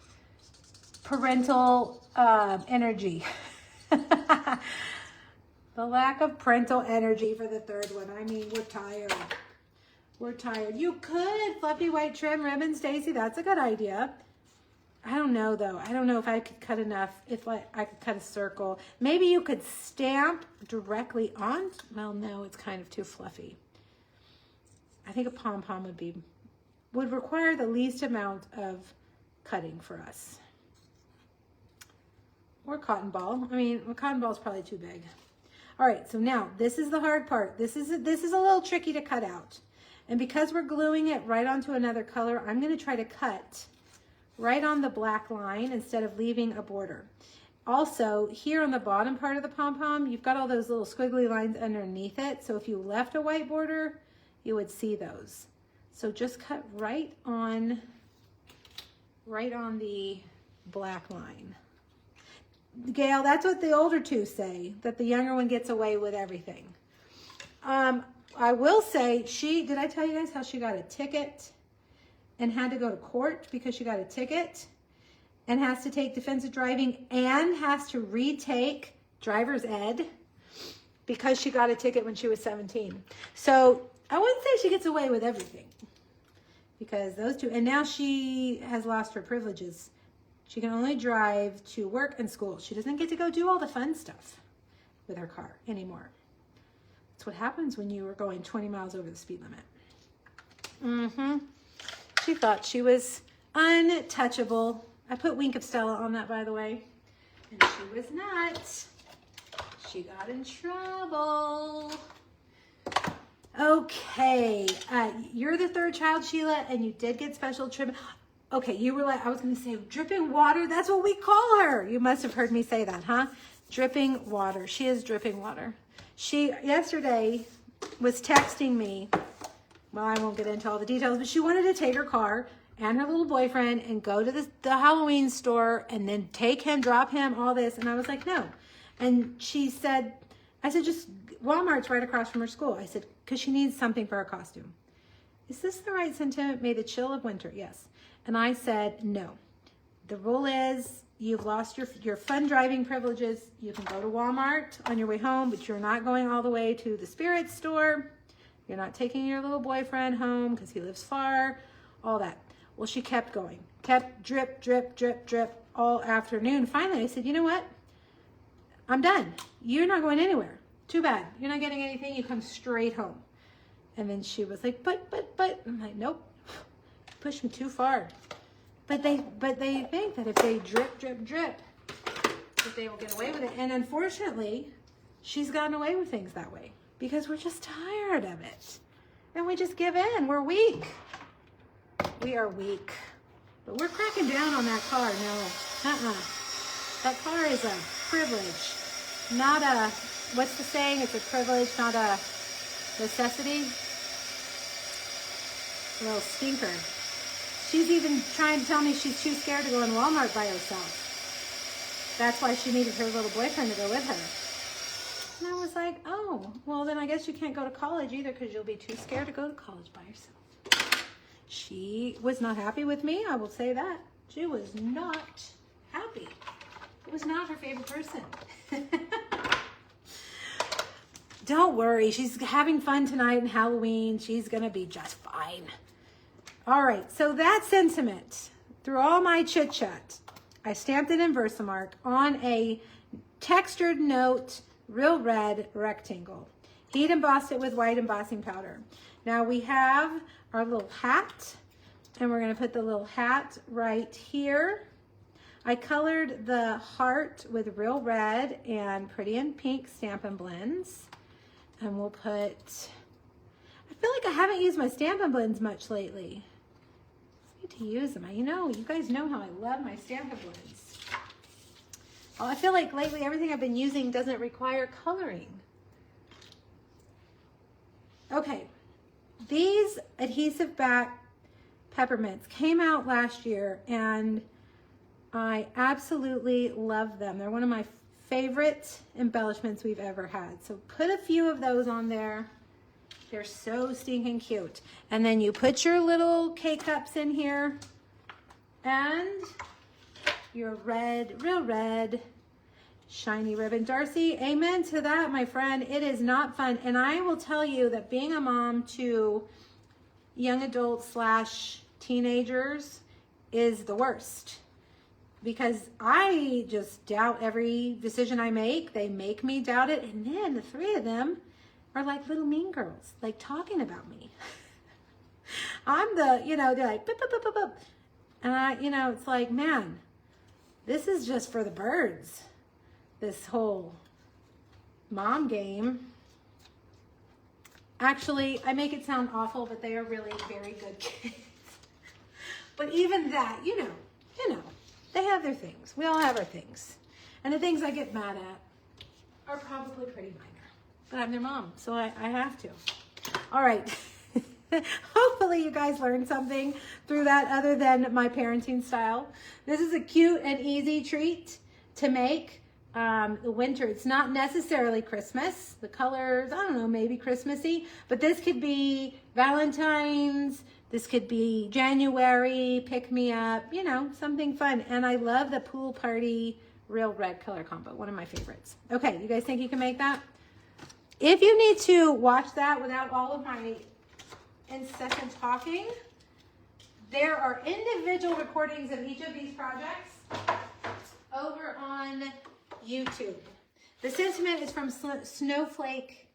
parental energy. The lack of parental energy for the third one. I mean, we're tired. We're tired. You could fluffy white trim ribbon, Stacy. That's a good idea. I don't know, though. I don't know if I could cut enough. If I could cut a circle. Maybe you could stamp directly on. Well, no, it's kind of too fluffy. I think a pom-pom would require the least amount of cutting for us. Or cotton ball. I mean, a cotton ball is probably too big. All right, so now this is the hard part. This is a little tricky to cut out. And because we're gluing it right onto another color, I'm going to try to cut right on the black line instead of leaving a border. Also, here on the bottom part of the pom-pom, you've got all those little squiggly lines underneath it. So if you left a white border, you would see those. So just cut right on the black line. Gail, that's what the older two say, that the younger one gets away with everything. I will say, did I tell you guys how she got a ticket and had to go to court because she got a ticket and has to take defensive driving and has to retake driver's ed because she got a ticket when she was 17. So I wouldn't say she gets away with everything because those two, and now she has lost her privileges. She can only drive to work and school. She doesn't get to go do all the fun stuff with her car anymore. That's what happens when you are going 20 miles over the speed limit. She thought she was untouchable. I put Wink of Stella on that, by the way. And she was not. She got in trouble. Okay. You're the third child, Sheila, and you did get special treatment. Okay, you were like, I was going to say dripping water. That's what we call her. You must have heard me say that, huh? Dripping water. She is dripping water. She yesterday was texting me. Well, I won't get into all the details, but she wanted to take her car and her little boyfriend and go to the Halloween store and then take him, drop him, all this. And I was like, no. And she said, I said, just Walmart's right across from her school. I said, because she needs something for her costume. Is this the right sentiment? May the chill of winter. Yes. And I said, no. The rule is you've lost your fun driving privileges. You can go to Walmart on your way home, but you're not going all the way to the Spirit store. You're not taking your little boyfriend home because he lives far, all that. Well, she kept going, kept drip, drip, drip, drip all afternoon. Finally, I said, you know what? I'm done. You're not going anywhere. Too bad. You're not getting anything. You come straight home. And then she was like, but. I'm like, nope. Push me too far. But they think that if they drip, drip, drip, that they will get away with it. And unfortunately, she's gotten away with things that way because we're just tired of it. And we just give in. We're weak. We are weak. But we're cracking down on that car. No, that car is a privilege. Not a, what's the saying? It's a privilege, not a necessity. A little stinker. She's even trying to tell me she's too scared to go in Walmart by herself. That's why she needed her little boyfriend to go with her. And I was like, oh, well then I guess you can't go to college either because you'll be too scared to go to college by yourself. She was not happy with me, I will say that. She was not happy. It was not her favorite person. Don't worry, she's having fun tonight in Halloween. She's gonna be just fine. All right, so that sentiment, through all my chit chat, I stamped it in Versamark on a textured note, real red rectangle. Heat embossed it with white embossing powder. Now we have our little hat, and we're gonna put the little hat right here. I colored the heart with real red and Pretty in Pink Stampin' Blends. And we'll put, I feel like I haven't used my Stampin' Blends much lately. I need to use them. You guys know how I love my Stampin' Blends. Oh, I feel like lately everything I've been using doesn't require coloring. Okay, these adhesive back peppermints came out last year and I absolutely love them. They're one of my favorite embellishments we've ever had. So put a few of those on there. They're so stinking cute. And then you put your little K-cups in here and your red, real red, shiny ribbon. Darcy, amen to that, my friend. It is not fun. And I will tell you that being a mom to young adults / teenagers is the worst. Because I just doubt every decision I make. They make me doubt it. And then the three of them are like little mean girls, like talking about me. I'm the, they're like, boop, boop, boop, boop, boop. And it's like, man, this is just for the birds. This whole mom game. Actually, I make it sound awful, but they are really very good kids. But even that, they have their things. We all have our things. And the things I get mad at are probably pretty minor. But I'm their mom, so I have to. All right. Hopefully you guys learned something through that other than my parenting style. This is a cute and easy treat to make. The winter, it's not necessarily Christmas. The colors, I don't know, maybe Christmassy, but this could be Valentine's, this could be January, pick me up, you know, something fun. And I love the Pool Party Real Red color combo, one of my favorites. Okay, you guys think you can make that? If you need to watch that without all of my incessant talking, there are individual recordings of each of these projects over on YouTube. The sentiment is from Snowflake,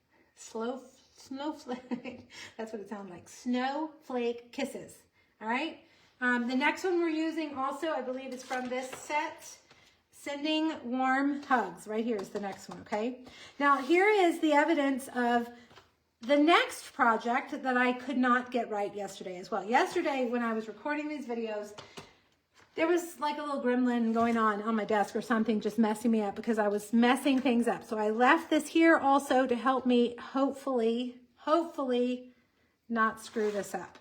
that's what it sounds like, Snowflake Kisses, all right? The next one we're using also, I believe it's from this set, Sending Warm Hugs. Right here is the next one, okay? Now, here is the evidence of the next project that I could not get right yesterday as well. Yesterday, when I was recording these videos, there was like a little gremlin going on my desk or something, just messing me up because I was messing things up. So I left this here also to help me hopefully not screw this up.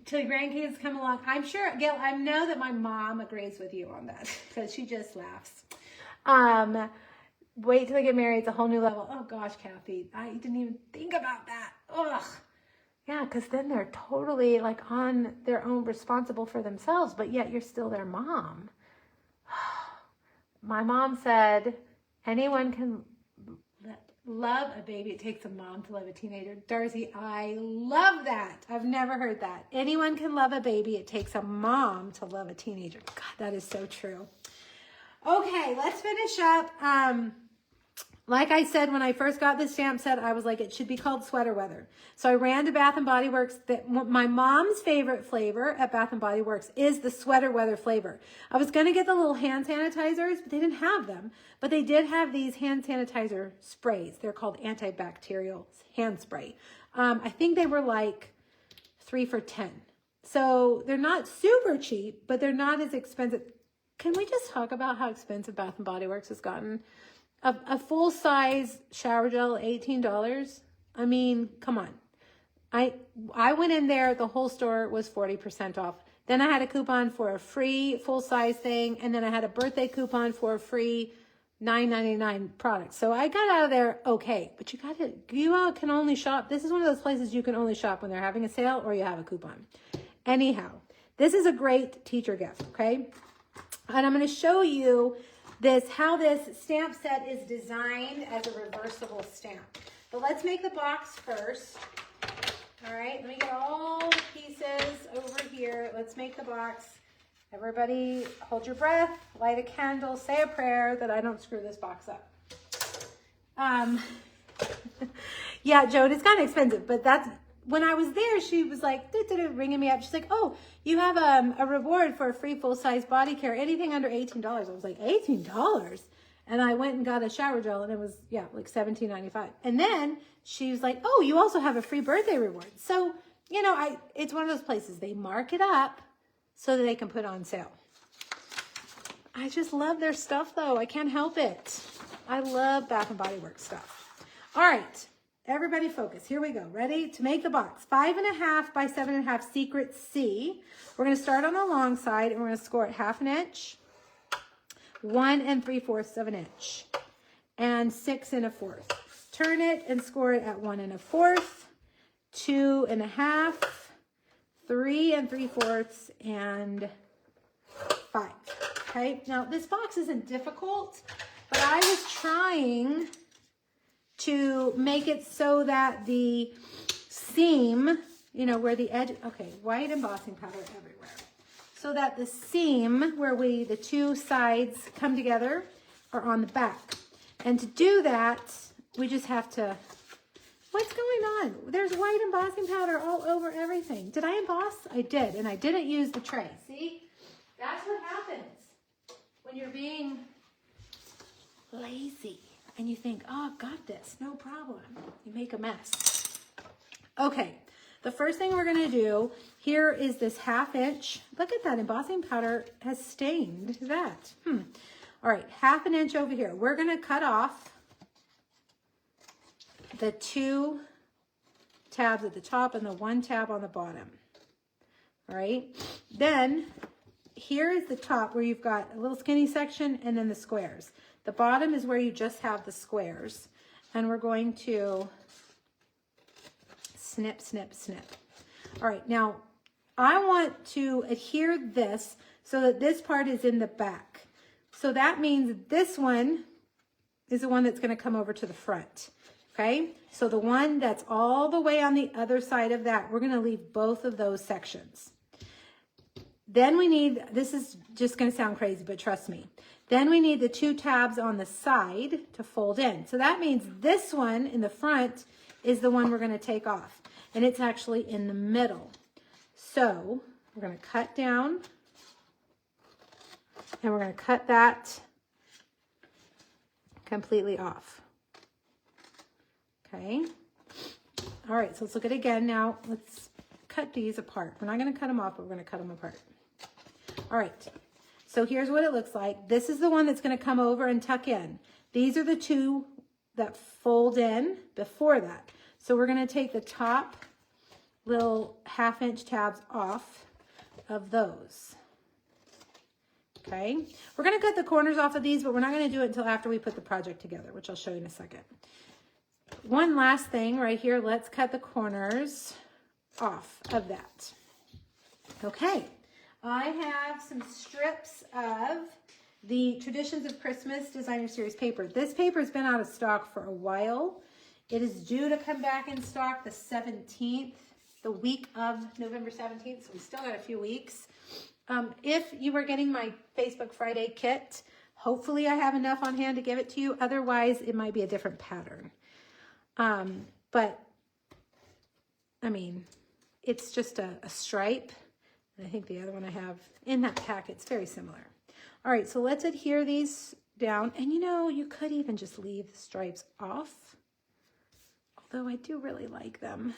Till the grandkids come along. I'm sure, Gail, I know that my mom agrees with you on that because she just laughs. Wait till they get married. It's a whole new level. Oh gosh, Kathy, I didn't even think about that. Ugh. Yeah, because then they're totally like on their own, responsible for themselves, but yet you're still their mom. My mom said, anyone can love a baby. It takes a mom to love a teenager. Darcy, I love that. I've never heard that. Anyone can love a baby. It takes a mom to love a teenager. God, that is so true. Okay, let's finish up. Like I said, when I first got this stamp set, I was like, it should be called Sweater Weather. So I ran to Bath & Body Works. My mom's favorite flavor at Bath & Body Works is the Sweater Weather flavor. I was going to get the little hand sanitizers, but they didn't have them. But they did have these hand sanitizer sprays. They're called antibacterial hand spray. I think they were like 3 for $10. So they're not super cheap, but they're not as expensive. Can we just talk about how expensive Bath & Body Works has gotten? A full-size shower gel, $18. I mean, come on. I went in there, the whole store was 40% off. Then I had a coupon for a free full-size thing, and then I had a birthday coupon for a free $9.99 product. So I got out of there okay. But you can only shop. This is one of those places you can only shop when they're having a sale or you have a coupon. Anyhow, this is a great teacher gift, okay? And I'm going to show you how this stamp set is designed as a reversible stamp. But let's make the box first. All right, let me get all the pieces over here. Let's make the box. Everybody hold your breath, light a candle, say a prayer that I don't screw this box up. Yeah, Joan, it's kind of expensive, but that's, when I was there, she was like, ringing me up. She's like, oh, you have a reward for a free full-size body care. Anything under $18. I was like, $18? And I went and got a shower gel, and it was, yeah, like $17.95. And then she was like, oh, you also have a free birthday reward. So, you know, it's one of those places. They mark it up so that they can put on sale. I just love their stuff, though. I can't help it. I love Bath & Body Works stuff. All right. Everybody focus. Here we go. Ready to make the box. 5.5 by 7.5 Secret C. We're going to start on the long side and we're going to score it 1/2 inch, 1 3/4 of an inch, and 6 1/4. Turn it and score it at 1 1/4, 2 1/2, 3 3/4, and 5. Okay. Now this box isn't difficult, but I was trying to make it so that the seam, you know, where the edge, okay, white embossing powder everywhere. So that the seam where the two sides come together are on the back. And to do that, we just have to, what's going on? There's white embossing powder all over everything. Did I emboss? I did, and I didn't use the tray. See? That's what happens when you're being lazy. And you think, oh, I've got this, no problem. You make a mess. Okay, the first thing we're gonna do, here is this 1/2 inch. Look at that, embossing powder has stained that. All right, 1/2 inch over here. We're gonna cut off the 2 tabs at the top and the 1 tab on the bottom. All right. Then here is the top where you've got a little skinny section and then the squares. The bottom is where you just have the squares. And we're going to snip, snip, snip. All right. Now I want to adhere this so that this part is in the back. So that means this one is the one that's going to come over to the front. Okay, so the one that's all the way on the other side of that, we're going to leave both of those sections. Then we need, this is just going to sound crazy, but trust me. Then we need the 2 tabs on the side to fold in. So that means this one in the front is the one we're going to take off. And it's actually in the middle. So we're going to cut down. And we're going to cut that completely off. Okay. All right, so let's look at it again. Now let's cut these apart. We're not going to cut them off, but we're going to cut them apart. All right, so here's what it looks like. This is the one that's going to come over and tuck in. These are the 2 that fold in before that. So we're going to take the top little 1/2 inch tabs off of those. Okay, we're going to cut the corners off of these, but we're not going to do it until after we put the project together, which I'll show you in a second. One last thing right here, let's cut the corners off of that. Okay, I have some strips of the Traditions of Christmas Designer Series paper. This paper has been out of stock for a while. It is due to come back in stock the 17th, the week of November 17th, so we still got a few weeks. If you are getting my Facebook Friday kit, hopefully I have enough on hand to give it to you. Otherwise, it might be a different pattern. But I mean, it's just a stripe. And I think the other one I have in that pack, it's very similar. All right, so let's adhere these down. And you know, you could even just leave the stripes off. Although I do really like them.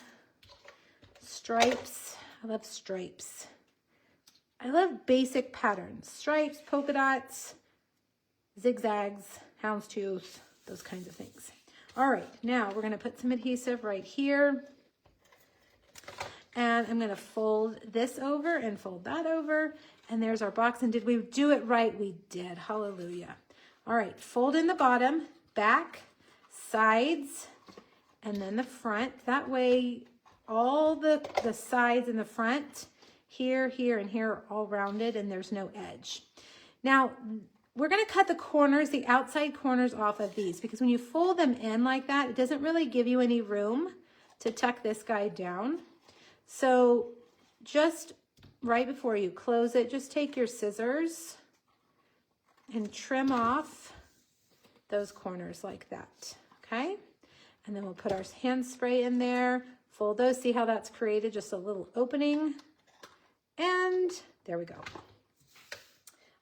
Stripes, I love stripes. I love basic patterns. Stripes, polka dots, zigzags, houndstooth, those kinds of things. All right, now we're going to put some adhesive right here. And I'm going to fold this over and fold that over. And there's our box. And did we do it right? We did. Hallelujah. All right, fold in the bottom, back, sides, and then the front. That way, all the sides and the front, here, here, and here are all rounded and there's no edge. Now, we're going to cut the corners, the outside corners off of these, because when you fold them in like that, it doesn't really give you any room to tuck this guy down. So just right before you close it, just take your scissors and trim off those corners like that, okay? And then we'll put our hand spray in there, fold those, see how that's created just a little opening. And there we go.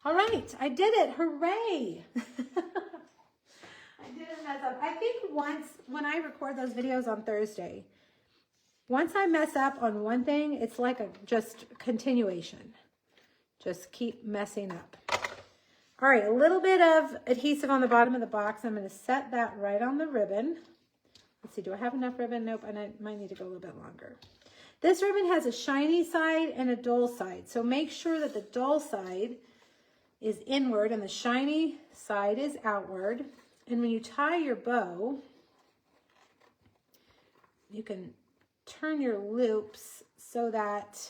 All right, I did it, hooray. I didn't mess up. I think once, when I record those videos on Thursday, once I mess up on one thing, it's like a just continuation. Just keep messing up. All right, a little bit of adhesive on the bottom of the box. I'm going to set that right on the ribbon. Let's see, do I have enough ribbon? Nope, and I might need to go a little bit longer. This ribbon has a shiny side and a dull side. So make sure that the dull side is inward and the shiny side is outward. And when you tie your bow, you can turn your loops so that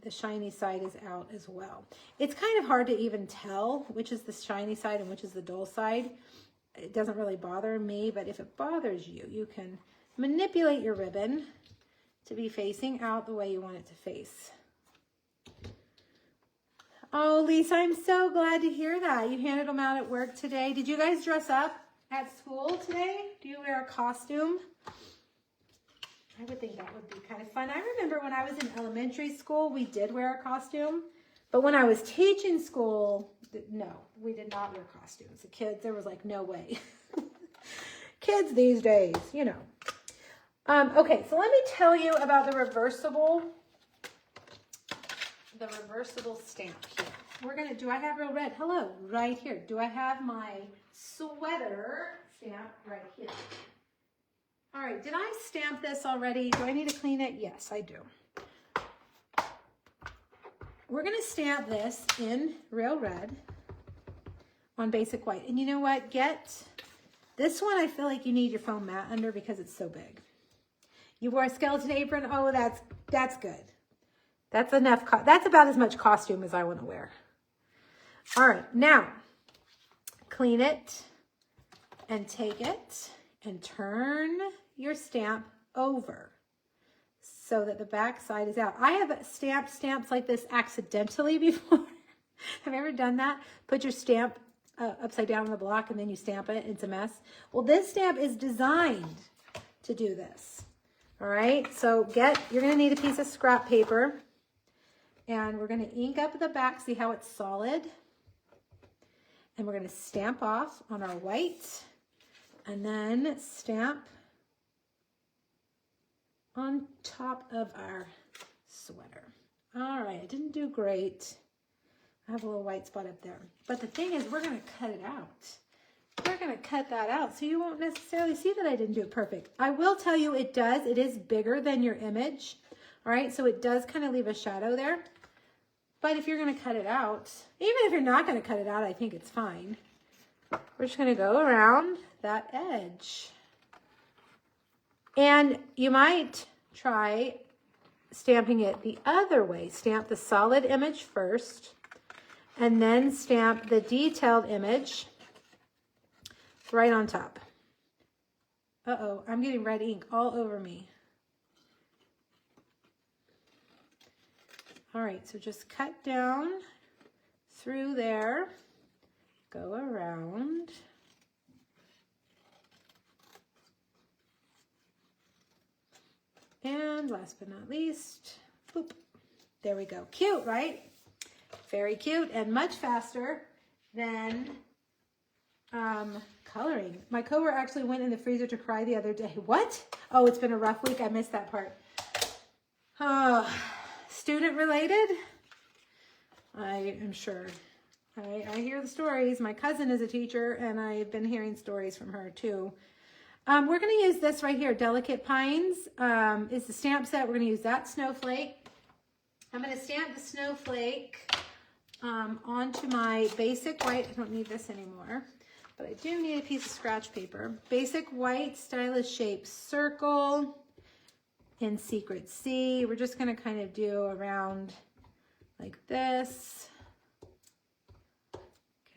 the shiny side is out as well. It's kind of hard to even tell which is the shiny side and which is the dull side. It doesn't really bother me, but if it bothers you, you can manipulate your ribbon to be facing out the way you want it to face. Oh, Lisa, I'm so glad to hear that. You handed them out at work today. Did you guys dress up at school today? Do you wear a costume? I would think that would be kind of fun. I remember when I was in elementary school, we did wear a costume. But when I was teaching school, no, we did not wear costumes. The kids, there was like no way. Kids these days, you know. Okay, so let me tell you about the reversible stamp here. We're gonna, do I have real red? Hello, right here. Do I have my sweater stamp right here? All right, did I stamp this already? Do I need to clean it? Yes, I do. We're gonna stamp this in Real Red on basic white. And you know what? Get this one. I feel like you need your foam mat under because it's so big. You wore a skeleton apron. Oh, that's good. That's enough. That's about as much costume as I want to wear. All right, now clean it and take it and turn your stamp over so that the back side is out. I have stamped stamps like this accidentally before. Have you ever done that? Put your stamp upside down on the block and then you stamp it. It's a mess. Well, this stamp is designed to do this. All right, so you're gonna need a piece of scrap paper and we're gonna ink up the back, see how it's solid. And we're gonna stamp off on our white and then stamp on top of our sweater. All right, I didn't do great. I have a little white spot up there. But the thing is, we're gonna cut it out. We're gonna cut that out so you won't necessarily see that I didn't do it perfect. I will tell you it is bigger than your image. All right, so it does kind of leave a shadow there. But if you're gonna cut it out, even if you're not gonna cut it out, I think it's fine. We're just gonna go around that edge. And you might try stamping it the other way. Stamp the solid image first, and then stamp the detailed image right on top. Uh-oh, I'm getting red ink all over me. All right, so just cut down through there, go around. And last but not least, boop, there we go. Cute, right? Very cute and much faster than coloring. My coworker actually went in the freezer to cry the other day. What? Oh, it's been a rough week. I missed that part. Oh, student related? I am sure. I hear the stories. My cousin is a teacher and I've been hearing stories from her too. We're going to use this right here. Delicate Pines is the stamp set. We're going to use that snowflake. I'm going to stamp the snowflake onto my basic white. I don't need this anymore, but I do need a piece of scratch paper. Basic white stylish shape circle in Secret Sea. We're just going to kind of do around like this.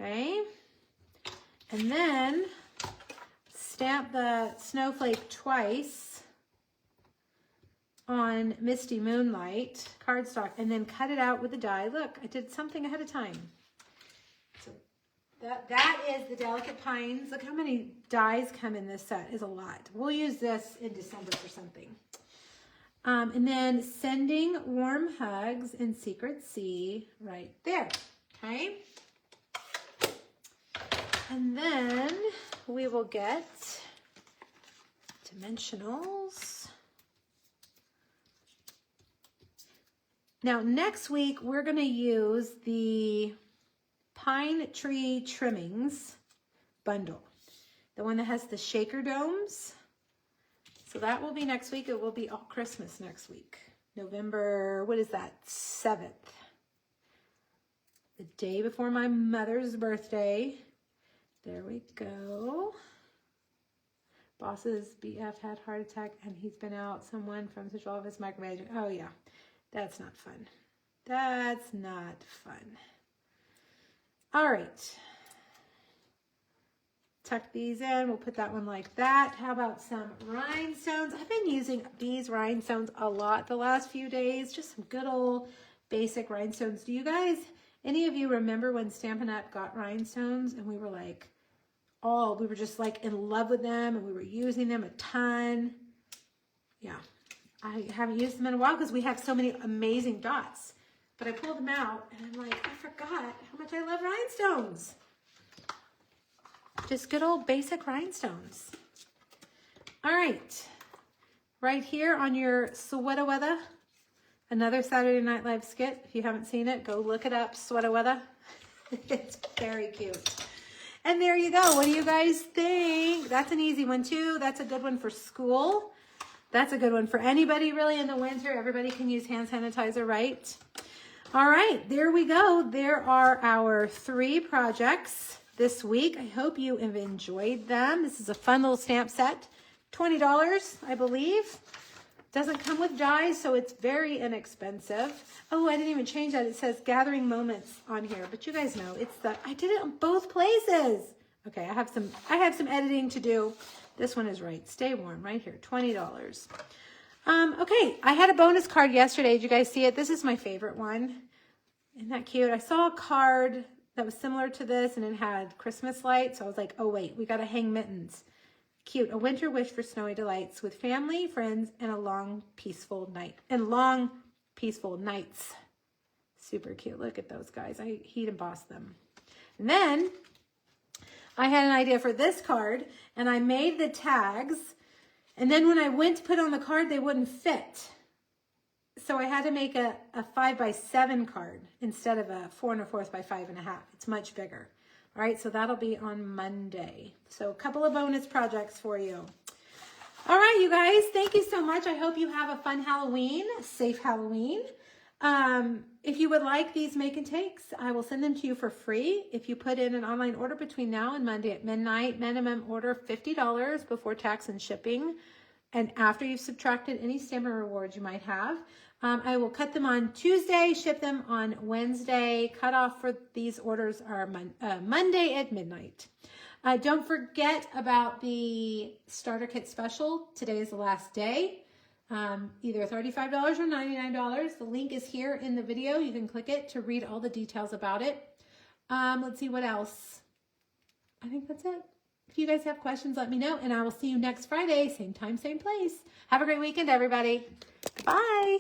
Okay. And then stamp the snowflake twice on Misty Moonlight cardstock and then cut it out with a die. Look, I did something ahead of time. So that is the Delicate Pines. Look how many dies come in this set. Is a lot. We'll use this in December for something. And then Sending Warm Hugs in Secret Sea right there. Okay. And then we will get dimensionals. Now, next week, we're going to use the Pine Tree Trimmings bundle, the one that has the shaker domes. So that will be next week. It will be all Christmas next week. November, what is that, 7th. The day before my mother's birthday. There we go. Boss's BF had heart attack and he's been out. Someone from Central Office micromanaging. Oh yeah, that's not fun. That's not fun. All right. Tuck these in. We'll put that one like that. How about some rhinestones? I've been using these rhinestones a lot the last few days. Just some good old basic rhinestones. Do you guys, any of you remember when Stampin' Up! Got rhinestones and we were like, we were just like in love with them and we were using them a ton. Yeah, I haven't used them in a while because we have so many amazing dots. But I pulled them out and I'm like, I forgot how much I love rhinestones. Just good old basic rhinestones. All right, right here on your Sweater Weather, another Saturday Night Live skit. If you haven't seen it, go look it up, Sweater Weather. It's very cute. And there you go. What do you guys think? That's an easy one too. That's a good one for school. That's a good one for anybody really in the winter. Everybody can use hand sanitizer, right? All right, there we go. There are our 3 projects this week. I hope you have enjoyed them. This is a fun little stamp set. $20, I believe. Doesn't come with dies, so it's very inexpensive. Oh, I didn't even change that. It says Gathering Moments on here, but you guys know it's the, I did it on both places. Okay, I have some editing to do. This one is right. Stay Warm right here, $20. Okay, I had a bonus card yesterday. Did you guys see it? This is my favorite one. Isn't that cute? I saw a card that was similar to this and it had Christmas lights. So I was like, oh wait, we got to hang mittens. Cute. A winter wish for snowy delights with family, friends, and a long, peaceful night. And long, peaceful nights. Super cute. Look at those guys. I heat embossed them. And then I had an idea for this card and I made the tags. And then when I went to put on the card, they wouldn't fit. So I had to make a 5x7 card instead of a 4 1/4 by 5 1/2. It's much bigger. All right, so that'll be on Monday. So a couple of bonus projects for you. All right, you guys, thank you so much. I hope you have a fun Halloween, safe Halloween. If you would like these make and takes, I will send them to you for free. If you put in an online order between now and Monday at midnight, minimum order $50 before tax and shipping. And after you've subtracted any stammer rewards you might have, I will cut them on Tuesday, ship them on Wednesday. Cutoff for these orders are Monday at midnight. Don't forget about the starter kit special. Today is the last day. Either $35 or $99. The link is here in the video. You can click it to read all the details about it. Let's see what else. I think that's it. If you guys have questions, let me know, and I will see you next Friday, same time, same place. Have a great weekend, everybody. Bye.